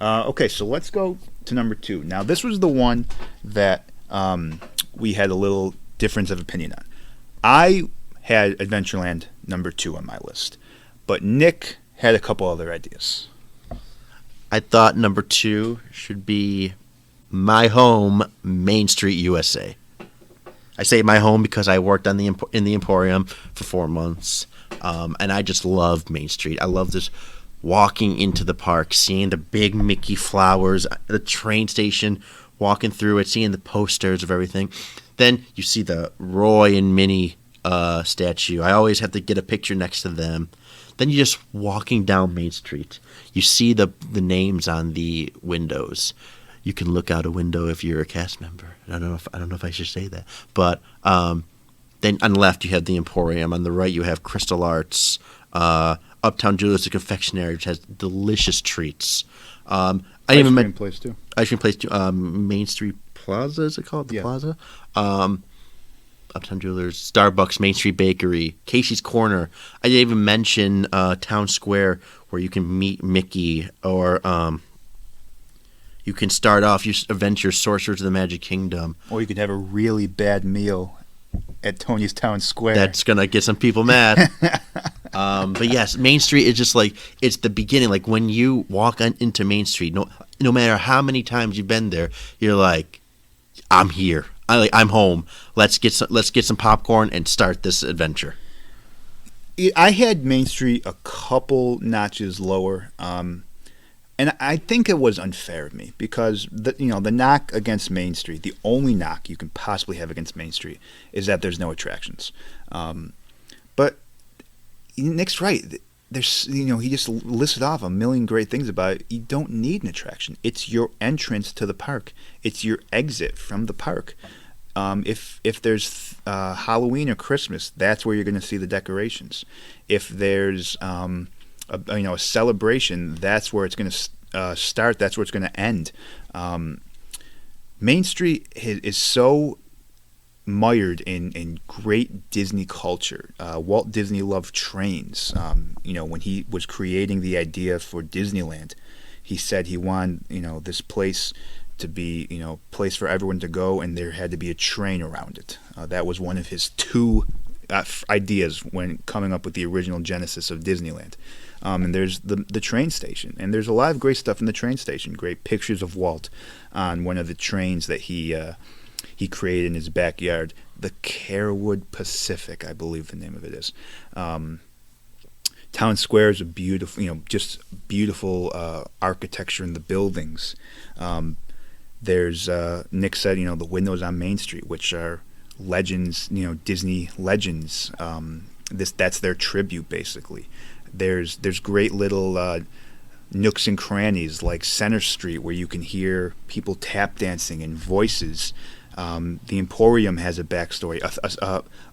Okay, so let's go to number 2. Now, this was the one that we had a little difference of opinion on. I had Adventureland number 2 on my list, but Nick had a couple other ideas. I thought number 2 should be my home, Main Street, USA. I say my home because I worked in the Emporium for 4 months, and I just loved Main Street. I love this. Walking into the park, seeing the big Mickey flowers, the train station, walking through it, seeing the posters of everything. Then you see the Roy and Minnie statue. I always have to get a picture next to them. Then you're just walking down Main Street. You see the names on the windows. You can look out a window if you're a cast member. I don't know if I should say that. But then on the left you have the Emporium. On the right you have Crystal Arts. Uptown Jewelers, the confectionery, which has delicious treats. Ice cream place too. Main Street Plaza, is it called? The Plaza? Uptown Jewelers, Starbucks, Main Street Bakery, Casey's Corner. I didn't even mention Town Square, where you can meet Mickey, or you can start off your adventure Sorcerers of the Magic Kingdom. Or you could have a really bad meal at Tony's Town Square. That's going to get some people mad. But yes, Main Street is just like, it's the beginning. Like when you walk into Main Street, no matter how many times you've been there, you're like, I'm here. I'm home. Let's get some popcorn and start this adventure. I had Main Street a couple notches lower, and I think it was unfair of me because the knock against Main Street, the only knock you can possibly have against Main Street, is that there's no attractions. But Nick's right. There's he just listed off a million great things about it. You don't need an attraction. It's your entrance to the park. It's your exit from the park. If there's Halloween or Christmas, that's where you're going to see the decorations. If there's a celebration, that's where it's going to start. That's where it's going to end. Main Street is so mired in great Disney culture. Walt Disney loved trains. When he was creating the idea for Disneyland, he said he wanted, this place to be, place for everyone to go, and there had to be a train around it. That was one of his two ideas when coming up with the original genesis of Disneyland. And there's the train station, and there's a lot of great stuff in the train station. Great pictures of Walt on one of the trains that he created in his backyard, the Carewood Pacific, I believe the name of it is. Town Square is a beautiful, just beautiful architecture in the buildings. There's Nick said, the windows on Main Street, which are legends, Disney legends. That's their tribute, basically. There's great little nooks and crannies like Center Street where you can hear people tap dancing and voices. The Emporium has a backstory.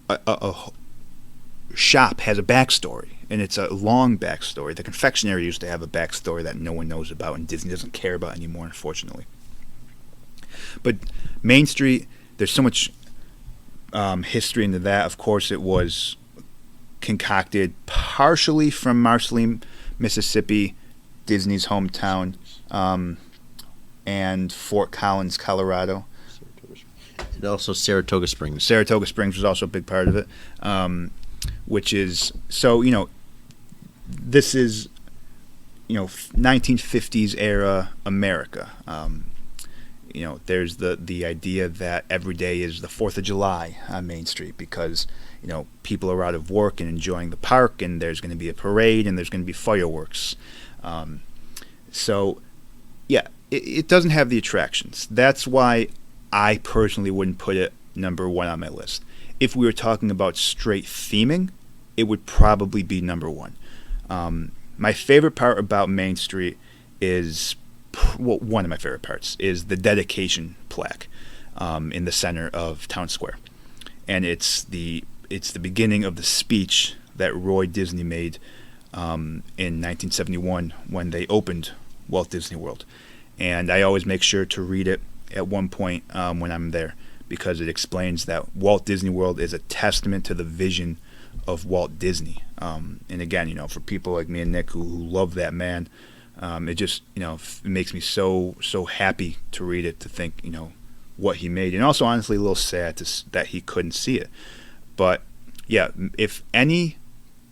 A shop has a backstory, and it's a long backstory. The confectionery used to have a backstory that no one knows about, and Disney doesn't care about anymore, unfortunately. But Main Street, there's so much history into that. Of course, it was concocted partially from Marceline, Mississippi, Disney's hometown, and Fort Collins, Colorado. And also Saratoga Springs. Saratoga Springs was also a big part of it, which is, so, this is, 1950s era America. There's the idea that every day is the 4th of July on Main Street because, people are out of work and enjoying the park, and there's going to be a parade, and there's going to be fireworks. It doesn't have the attractions. That's why I personally wouldn't put it number one on my list. If we were talking about straight theming, it would probably be number one. My favorite part about Main Street is, one of my favorite parts is the dedication plaque in the center of Town Square, and it's the beginning of the speech that Roy Disney made in 1971 when they opened Walt Disney World, and I always make sure to read it at one point when I'm there because it explains that Walt Disney World is a testament to the vision of Walt Disney. And again, for people like me and Nick who love that man, it just, it makes me so happy to read it, to think, what he made. And also, honestly, a little sad that he couldn't see it. But, yeah, if any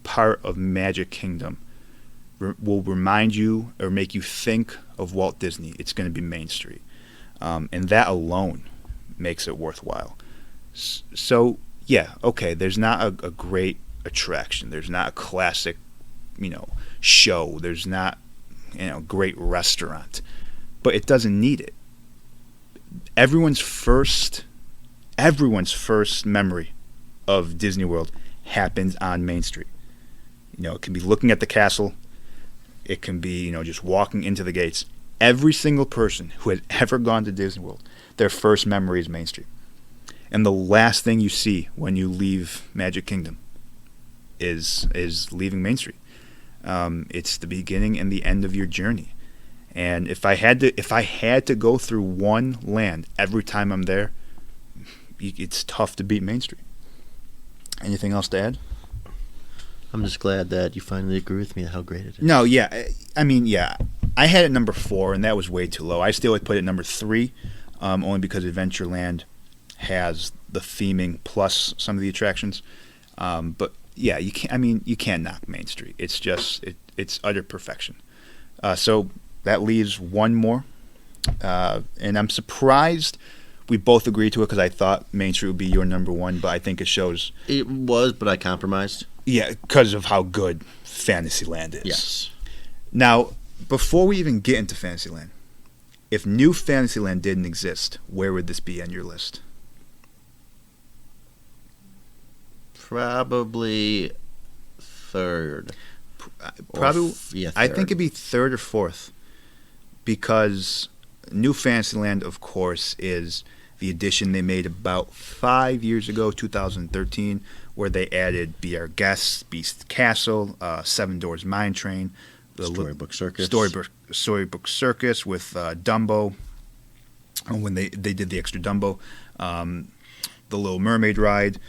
part of Magic Kingdom will remind you or make you think of Walt Disney, it's going to be Main Street. And that alone makes it worthwhile. So, yeah, okay, there's not a great attraction. There's not a classic, show. There's not, great restaurant. But it doesn't need it. Everyone's first memory of Disney World happens on Main Street. It can be looking at the castle. It can be, just walking into the gates. Every single person who has ever gone to Disney World, their first memory is Main Street. And the last thing you see when you leave Magic Kingdom is leaving Main Street. It's the beginning and the end of your journey. And if I had to go through one land every time I'm there, it's tough to beat Main Street. Anything else to add? I'm just glad that you finally agree with me how great it is. No, yeah. I mean, yeah. I had it number 4, and that was way too low. I still would put it number 3, only because Adventureland has the theming plus some of the attractions. But yeah, you can't knock Main Street. It's just it's utter perfection. So that leaves one more, and I'm surprised we both agreed to it because I thought Main Street would be your number 1, but I think it shows. It was, but I compromised. Yeah, because of how good Fantasyland is. Yes. Now, before we even get into Fantasyland, if New Fantasyland didn't exist, where would this be on your list? Probably third. Probably, third. I think it'd be 3rd or 4th, because New Fantasyland, of course, is the addition they made about 5 years ago, 2013, where they added Be Our Guests, Beast Castle, Seven Doors Mine Train, the Storybook Circus. Storybook Circus with Dumbo, when they did the extra Dumbo. the Little Mermaid ride,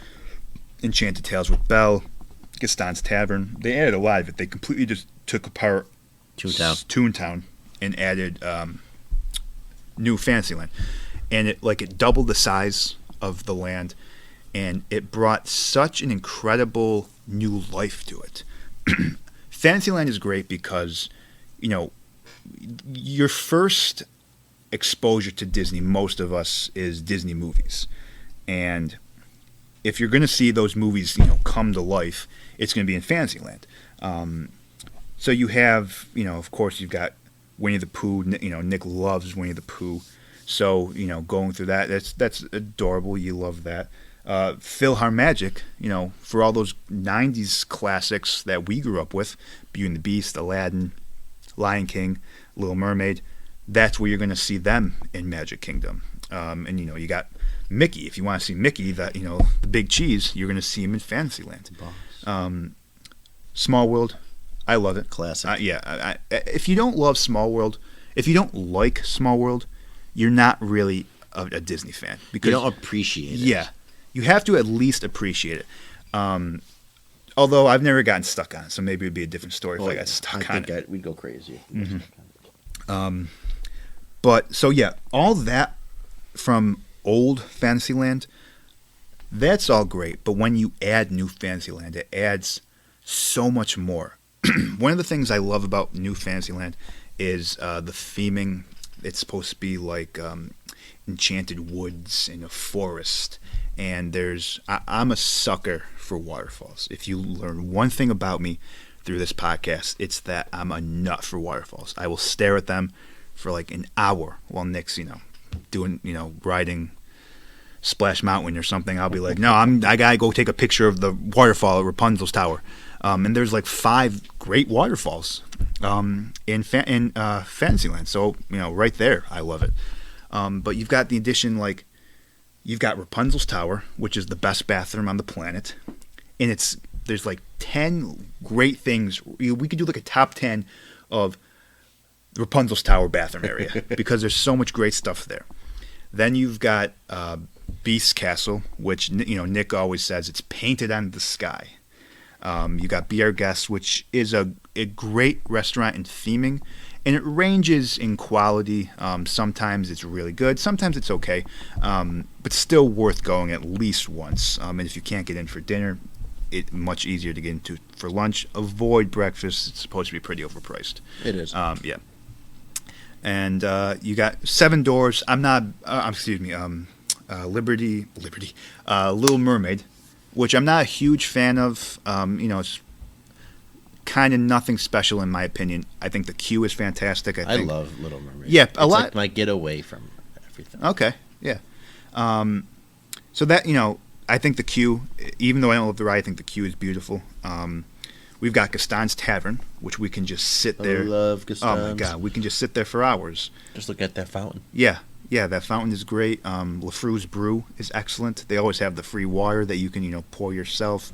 Enchanted Tales with Belle, Gaston's Tavern. They added a lot of it. They completely just took apart Toontown and added new Fantasyland, and it doubled the size of the land, and it brought such an incredible new life to it. Fantasyland is great because, your first exposure to Disney, most of us, is Disney movies, and if you're going to see those movies, come to life, it's going to be in Fantasyland. So you have, of course, you've got Winnie the Pooh. Nick loves Winnie the Pooh. So, going through that, that's adorable. You love that. PhilharMagic, for all those 90s classics that we grew up with, Beauty and the Beast, Aladdin, Lion King, Little Mermaid, that's where you're going to see them in Magic Kingdom. And, you got Mickey. If you want to see Mickey, the big cheese, you're going to see him in Fantasyland. Small World, I love it. Classic. If you don't love Small World, if you don't like Small World, you're not really a Disney fan. Because you don't appreciate it. Yeah. You have to at least appreciate it. Although I've never gotten stuck on it, so maybe it would be a different story if I got stuck on it. We'd go crazy. But, so yeah, all that from old Fantasyland, that's all great. But when you add new Fantasyland, it adds so much more. One of the things I love about new Fantasyland is the theming. It's supposed to be like enchanted woods and a forest. And I'm a sucker for waterfalls. If you learn one thing about me through this podcast, it's that I'm a nut for waterfalls. I will stare at them for like an hour while Nick's, doing, riding Splash Mountain or something. I'll be like, no, I gotta go take a picture of the waterfall at Rapunzel's Tower. And there's like 5 great waterfalls in Fantasyland. So, right there, I love it. But you've got the addition, like, you've got Rapunzel's Tower, which is the best bathroom on the planet. And there's like 10 great things. We could do like a top 10 of Rapunzel's Tower bathroom area because there's so much great stuff there. Then you've got Beast's Castle, which, Nick always says it's painted on the sky. You got Be Our Guest, which is a great restaurant in theming, and it ranges in quality. Sometimes it's really good, sometimes it's okay, but still worth going at least once. And if you can't get in for dinner, it's much easier to get into for lunch. Avoid breakfast; it's supposed to be pretty overpriced. It is. Yeah. And you got Seven Doors. Liberty, Little Mermaid, which I'm not a huge fan of. It's kind of nothing special in my opinion. I think the queue is fantastic. I love Little Mermaid. Yeah, it's like my getaway from everything. Okay, yeah. So that, I think the queue, even though I don't love the ride, I think the queue is beautiful. We've got Gaston's Tavern, which we can just sit there. I love Gaston's. Oh my God, we can just sit there for hours. Just look at that fountain. Yeah, that fountain is great. LeFroux's Brew is excellent. They always have the free water that you can, pour yourself.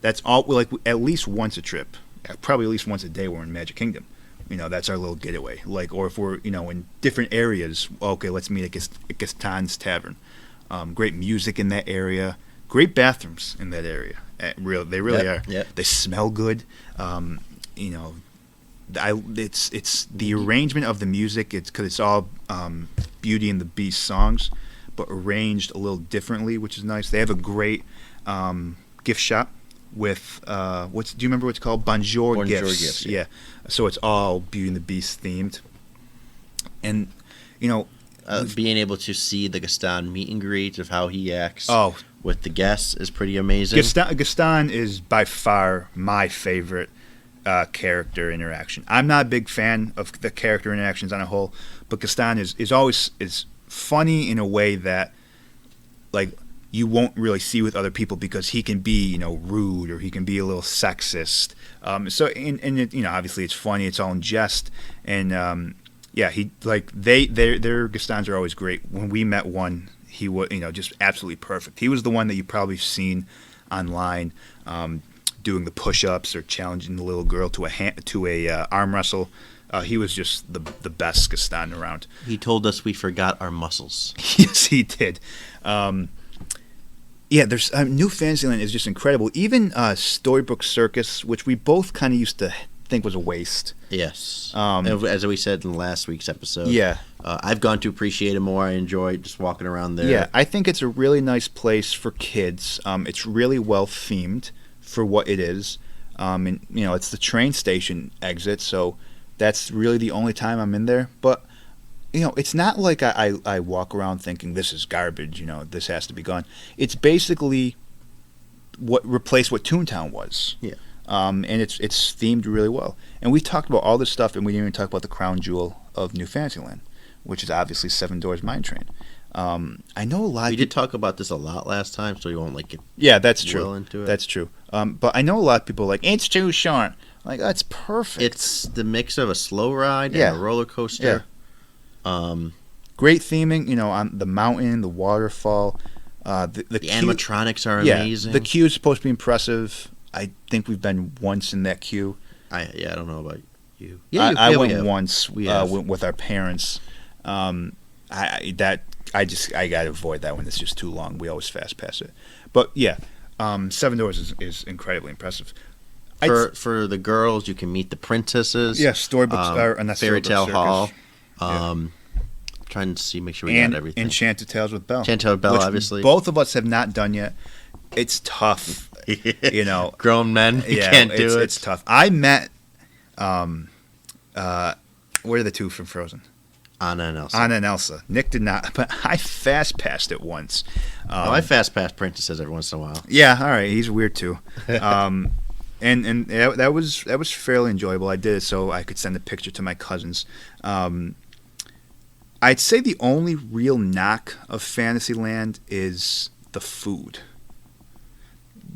That's all, like, at least once a trip, probably at least once a day we're in Magic Kingdom. That's our little getaway. Like, or if we're, in different areas, okay, let's meet at Gaston's Tavern. Great music in that area. Great bathrooms in that area. They really are. Yep. They smell good. It's the arrangement of the music. It's because it's all Beauty and the Beast songs, but arranged a little differently, which is nice. They have a great gift shop with do you remember what it's called? Bonjour Gifts. Yeah. So it's all Beauty and the Beast themed, and being able to see the Gaston meet and greet of how he acts with the guests is pretty amazing. Gaston is by far my favorite character interaction. I'm not a big fan of the character interactions on a whole, but Gaston is always funny in a way that, like, you won't really see with other people because he can be, rude, or he can be a little sexist. Obviously it's funny, it's all in jest, and their Gastons are always great. When we met one, he was, just absolutely perfect. He was the one that you probably seen online, doing the push-ups or challenging the little girl to a arm wrestle. He was just the best Gaston around. He told us we forgot our muscles. Yes, he did. Yeah, there's New Fantasyland is just incredible. Even Storybook Circus, which we both kind of used to think was a waste. Yes. Um, As we said in last week's episode. Yeah. I've gone to appreciate it more. I enjoy just walking around there. Yeah, I think it's a really nice place for kids. It's really well themed for what it is. And it's the train station exit, so that's really the only time I'm in there. But it's not like I walk around thinking this is garbage. This has to be gone. It's basically what replaced what Toontown was. Yeah. And it's themed really well. And we talked about all this stuff, and we didn't even talk about the crown jewel of New Fantasyland, which is obviously Seven Doors Mine Train. I know a lot. We did talk about this a lot last time, so you won't get that's true. well into it. That's true. But I know a lot of people are like, it's too short. Like, that's perfect. It's the mix of a slow ride Yeah. and a roller coaster. Great theming, on the mountain, the waterfall. The animatronics are amazing. The queue is supposed to be impressive. I think we've been once in that queue. I don't know about you. I went once We with our parents. I gotta avoid that one. It's just too long. We always fast pass it. But yeah, Seven Doors is incredibly impressive. For the girls, you can meet the princesses. Yeah, storybooks or not Fairy Tale Storybook Hall. Circus. Trying to see, make sure we And got everything. Enchanted Tales with Belle. Enchanted Tales with Belle, which obviously. Both of us have not done yet. It's tough. Grown men, you can't do it. It's tough. I met, what are the two from Frozen? Anna and Elsa. Anna and Elsa. Nick did not, but I fast passed it once. I fast pass princesses every once in a while. Yeah, all right. He's weird too. And that was fairly enjoyable. I did it so I could send a picture to my cousins. I'd say the only real knock of Fantasyland is the food.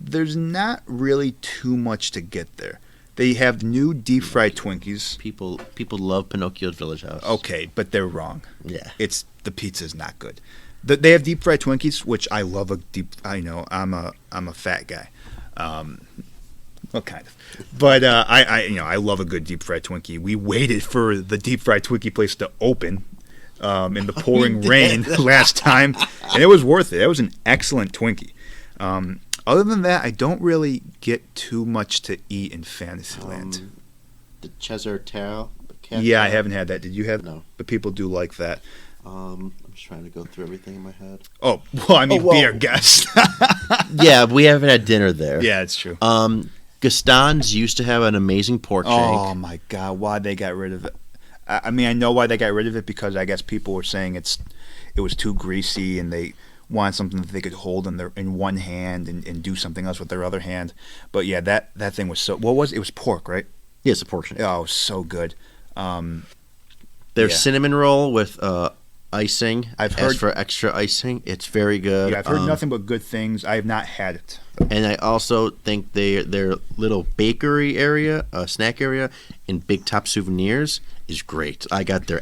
There's not really too much to get there. They have new deep fried Twinkies. People love Pinocchio's Village House. Okay, but they're wrong. Yeah. The pizza's not good. They have deep fried Twinkies, which I love. I know I'm a fat guy. Well, kind of, but I love a good deep fried Twinkie. We waited for the deep fried Twinkie place to open in the pouring rain last time, and it was worth it. It was an excellent Twinkie. Other than that, I don't really get too much to eat in Fantasyland. The Cheshire Tale. Yeah, I haven't had that. Did you have? No. But people do like that. I'm just trying to go through everything in my head. Oh, well, I mean, be our guest. Yeah, we haven't had dinner there. Yeah, it's true. Gaston's used to have an amazing pork shank. Oh my God, why they got rid of it? I mean, I know why they got rid of it because I guess people were saying it was too greasy and they wanted something that they could hold in one hand and do something else with their other hand. But yeah, that thing was so. What was it? It was pork, right? Yeah, it's a pork shank. Oh, so good. There's cinnamon roll with icing. I've heard for extra icing. It's very good. Yeah, I've heard nothing but good things. I have not had it. And I also think their little bakery area, snack area, in Big Top Souvenirs is great. I got their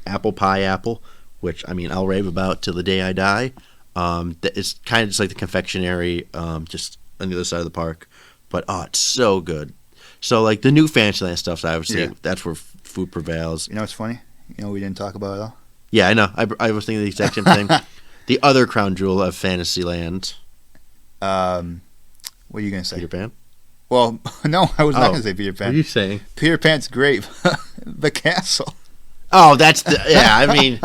apple pie apple, which I mean I'll rave about till the day I die. It's kind of just like the confectionery, just on the other side of the park, but it's so good. So like the new Fantasyland stuff, obviously that's where food prevails. You know what's funny? We didn't talk about it at all. Yeah, I know. I was thinking the exact same thing. The other crown jewel of Fantasyland. What are you going to say? Peter Pan? Well, no, I was not going to say Peter Pan. What are you saying? Peter Pan's great. The castle. Oh, that's I mean.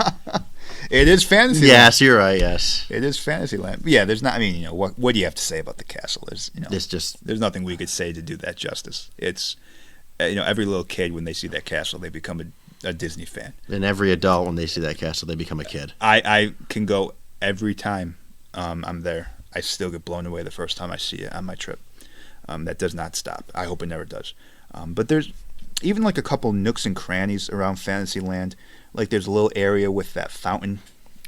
It is Fantasyland. Yes, you're right, yes. It is Fantasyland. Yeah, there's not, I mean, what do you have to say about the castle? There's nothing we could say to do that justice. It's, every little kid, when they see that castle, they become a Disney fan. And every adult, when they see that castle, they become a kid. I can go every time I'm there. I still get blown away the first time I see it on my trip. That does not stop. I hope it never does. But there's even like a couple nooks and crannies around Fantasyland. Like there's a little area with that fountain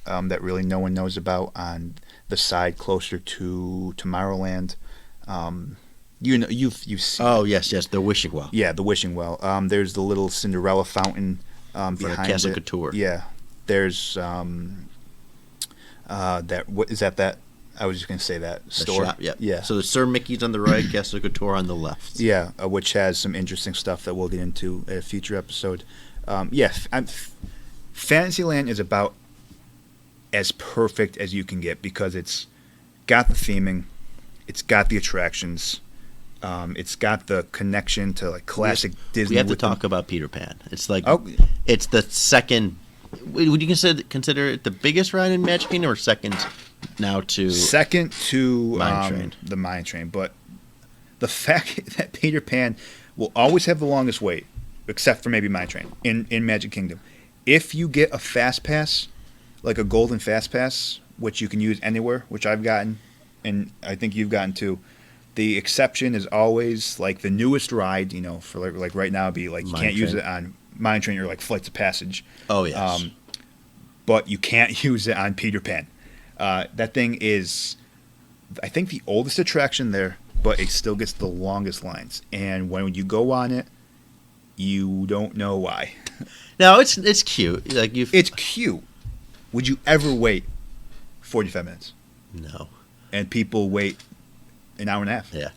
that really no one knows about on the side closer to Tomorrowland. You've seen. Oh yes, the wishing well. Yeah, the wishing well. There's the little Cinderella fountain behind Castle it. Couture. Yeah, there's that. What is that? That I was just gonna say that store. Shop, yep. Yeah. So the Sir Mickey's on the right, Castle Couture on the left. Yeah, which has some interesting stuff that we'll get into in a future episode. Fantasyland is about as perfect as you can get because it's got the theming, it's got the attractions, it's got the connection to like classic Disney. We have to with talk about Peter Pan. It's like Oh, it's the second. Would you consider it the biggest ride in Magic Kingdom, or second now to second to Mine Train? the Mine Train, but the fact that Peter Pan will always have the longest wait, except for maybe Mine Train in Magic Kingdom. If you get a fast pass, like a golden fast pass, which you can use anywhere, which I've gotten, and I think you've gotten too. The exception is always like the newest ride. You know, for like right now, it'd be like you Mine can't use Train. it on Mine Train or like Flights of Passage. Oh yes. But you can't use it on Peter Pan. That thing is, I think, the oldest attraction there, but it still gets the longest lines. And when you go on it, you don't know why. No, it's cute. Like you. It's cute. Would you ever wait 45 minutes? No. And people wait an hour and a half. Yeah.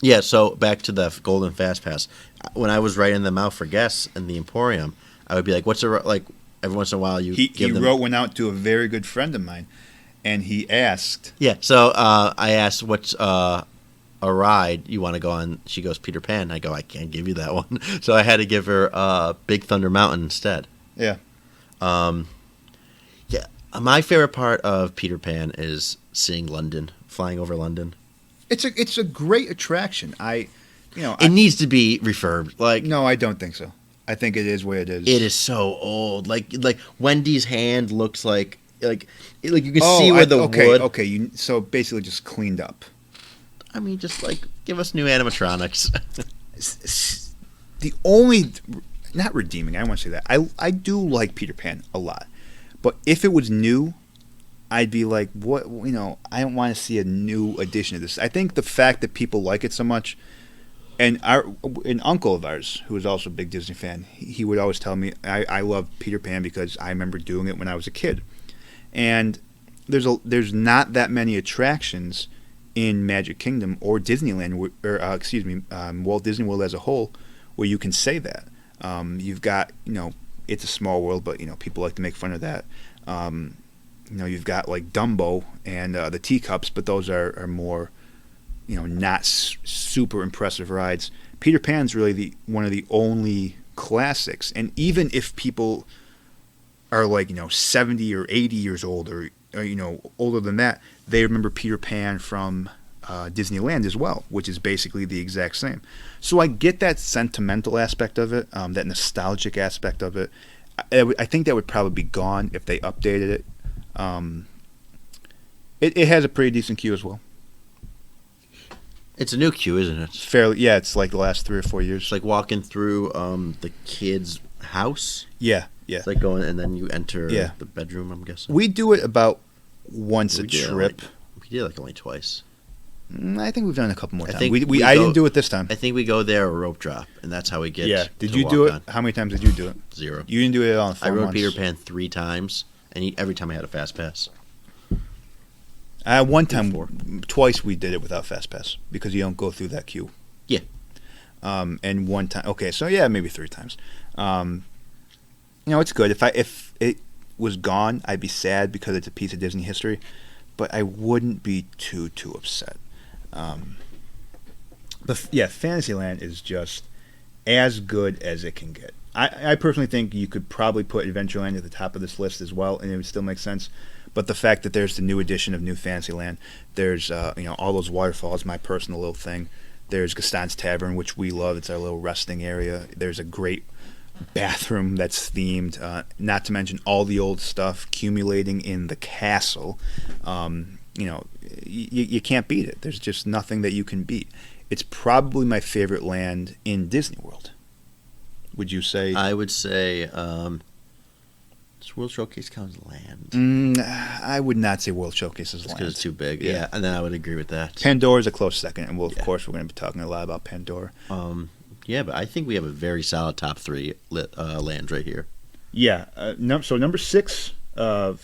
Yeah. So back to the Golden Fast Pass. When I was writing them out for guests in the Emporium, I would be like, "What's a like?" Every once in a while, He give them. wrote one out to a very good friend of mine, and he asked, Yeah. So I asked, "What's a ride you want to go on?" She goes, "Peter Pan." I go, "I can't give you that one." So I had to give her Big Thunder Mountain instead. "Yeah, Yeah. My favorite part of Peter Pan is seeing London, flying over London. it's a great attraction." It needs to be refurbed. Like No, I don't think so. I think it is what it is. it is so old. Like Wendy's hand looks like you can see where the wood. Okay. So basically, just cleaned up. I mean, just like give us new animatronics. The only, not redeeming. I don't want to say that. I do like Peter Pan a lot, but if it was new, I'd be like, what? I don't want to see a new edition of this. I think the fact that people like it so much. And an uncle of ours, who was also a big Disney fan, he would always tell me, I love Peter Pan because I remember doing it when I was a kid. And there's not that many attractions in Magic Kingdom or Disneyland, or Walt Disney World as a whole, where you can say that. You've got, It's a Small World, but people like to make fun of that. You've got like Dumbo and the Teacups, but those are more. Not super impressive rides. Peter Pan's really one of the only classics. And even if people are like, 70 or 80 years old or older than that, they remember Peter Pan from Disneyland as well, which is basically the exact same. So I get that sentimental aspect of it, that nostalgic aspect of it. I think that would probably be gone if they updated it. It has a pretty decent queue as well. It's a new queue, isn't it? It's fairly, yeah. It's like the last 3 or 4 years. It's like walking through the kid's house. Yeah. It's like going, and then you enter Yeah. the bedroom, I'm guessing. We do it about once We a did it trip. We did it only twice. I think we've done it a couple more I times. think I didn't do it this time. I think we go there a rope drop, and that's how we get. Yeah. Did to you walk do it? on. How many times did you do it? 0. You didn't do it all in 4 I rode months. Peter Pan 3 times, and every time I had a fast pass. One time, Four. twice we did it without Fast Pass because you don't go through that queue. Yeah. And one time, okay, so yeah, maybe 3 times. It's good. If it was gone, I'd be sad because it's a piece of Disney history, but I wouldn't be too upset. But yeah, Fantasyland is just as good as it can get. I personally think you could probably put Adventureland at the top of this list as well, and it would still make sense. But the fact that there's the new edition of New Fantasyland, there's all those waterfalls, my personal little thing. There's Gaston's Tavern, which we love. It's our little resting area. There's a great bathroom that's themed. Not to mention all the old stuff accumulating in the castle. You can't beat it. There's just nothing that you can beat. It's probably my favorite land in Disney World. Would you say? I would say does World Showcase count as land? I would not say World Showcase is land. Because it's too big. Yeah. Yeah, and then I would agree with that. Pandora is a close second, and of Yeah. course we're going to be talking a lot about Pandora. Yeah, but I think we have a very solid top 3 lands right here. Yeah. So number 6, I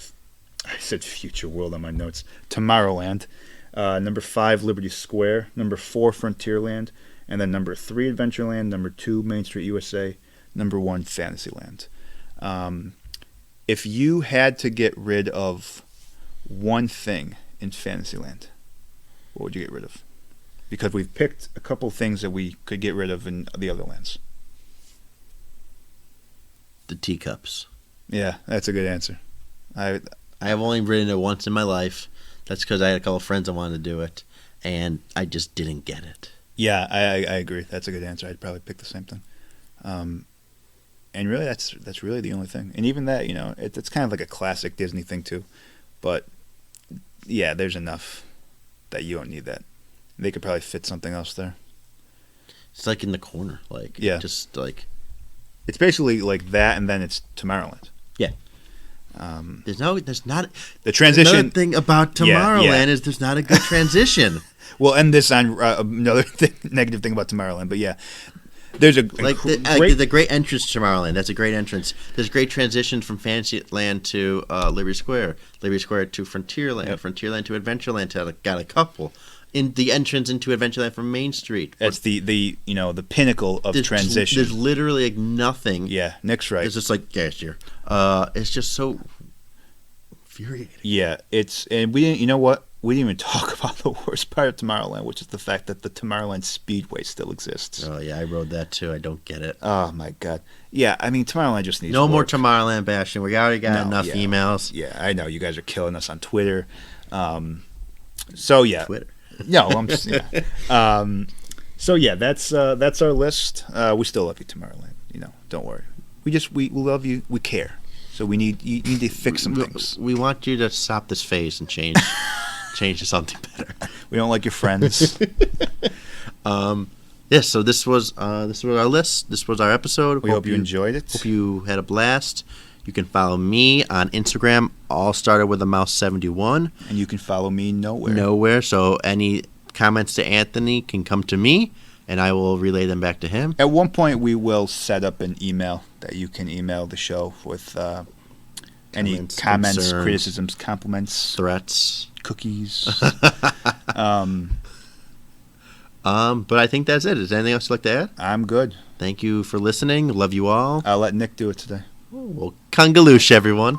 said Future World on my notes. Tomorrowland. Number 5, Liberty Square. Number 4, Frontierland. And then number 3, Adventureland. Number 2, Main Street USA. Number 1, Fantasyland. If you had to get rid of one thing in Fantasyland, what would you get rid of? Because we've picked a couple things that we could get rid of in the other lands. The teacups. Yeah, that's a good answer. I have only ridden it once in my life. That's because I had a couple of friends that wanted to do it, and I just didn't get it. Yeah, I agree. That's a good answer. I'd probably pick the same thing. And really, that's really the only thing. And even that, it's kind of like a classic Disney thing too. But yeah, there's enough that you don't need that. They could probably fit something else there. It's like in the corner, just like. It's basically like that, and then it's Tomorrowland. Yeah. There's not the transition. Another thing about Tomorrowland is there's not a good transition. We'll end this on another negative thing about Tomorrowland, but yeah, there's a the great entrance to Tomorrowland. That's a great entrance. There's great transition from Fantasyland to Liberty Square, Liberty Square to Frontierland, Frontierland to Adventureland. Got a couple. In the entrance into Adventureland from Main Street. That's the pinnacle of transition. There's literally nothing. Yeah, Nick's right. It's just here. It's just so infuriating. Yeah, and we didn't. You know what? We didn't even talk about the worst part of Tomorrowland, which is the fact that the Tomorrowland Speedway still exists. Oh yeah, I rode that too. I don't get it. Oh my god. Yeah, I mean Tomorrowland just needs no work. more Tomorrowland bashing. We already got enough emails. Yeah, I know you guys are killing us on Twitter. So yeah. Twitter. No, I'm just so yeah, that's our list. We still love you, Tomorrowland. Don't worry. We love you. We care. So you need to fix some things. We want you to stop this phase and change to something better. We don't like your friends. Yes. So this was our list. This was our episode. We hope you enjoyed it. Hope you had a blast. You can follow me on Instagram. All started with a mouse 71. And you can follow me nowhere. Nowhere. So any comments to Anthony can come to me, and I will relay them back to him. At one point, we will set up an email that you can email the show with any comments, concerns, criticisms, compliments, threats, cookies. But I think that's it. Is there anything else you'd like to add? I'm good. Thank you for listening. Love you all. I'll let Nick do it today. Well, Kangaloosh, everyone.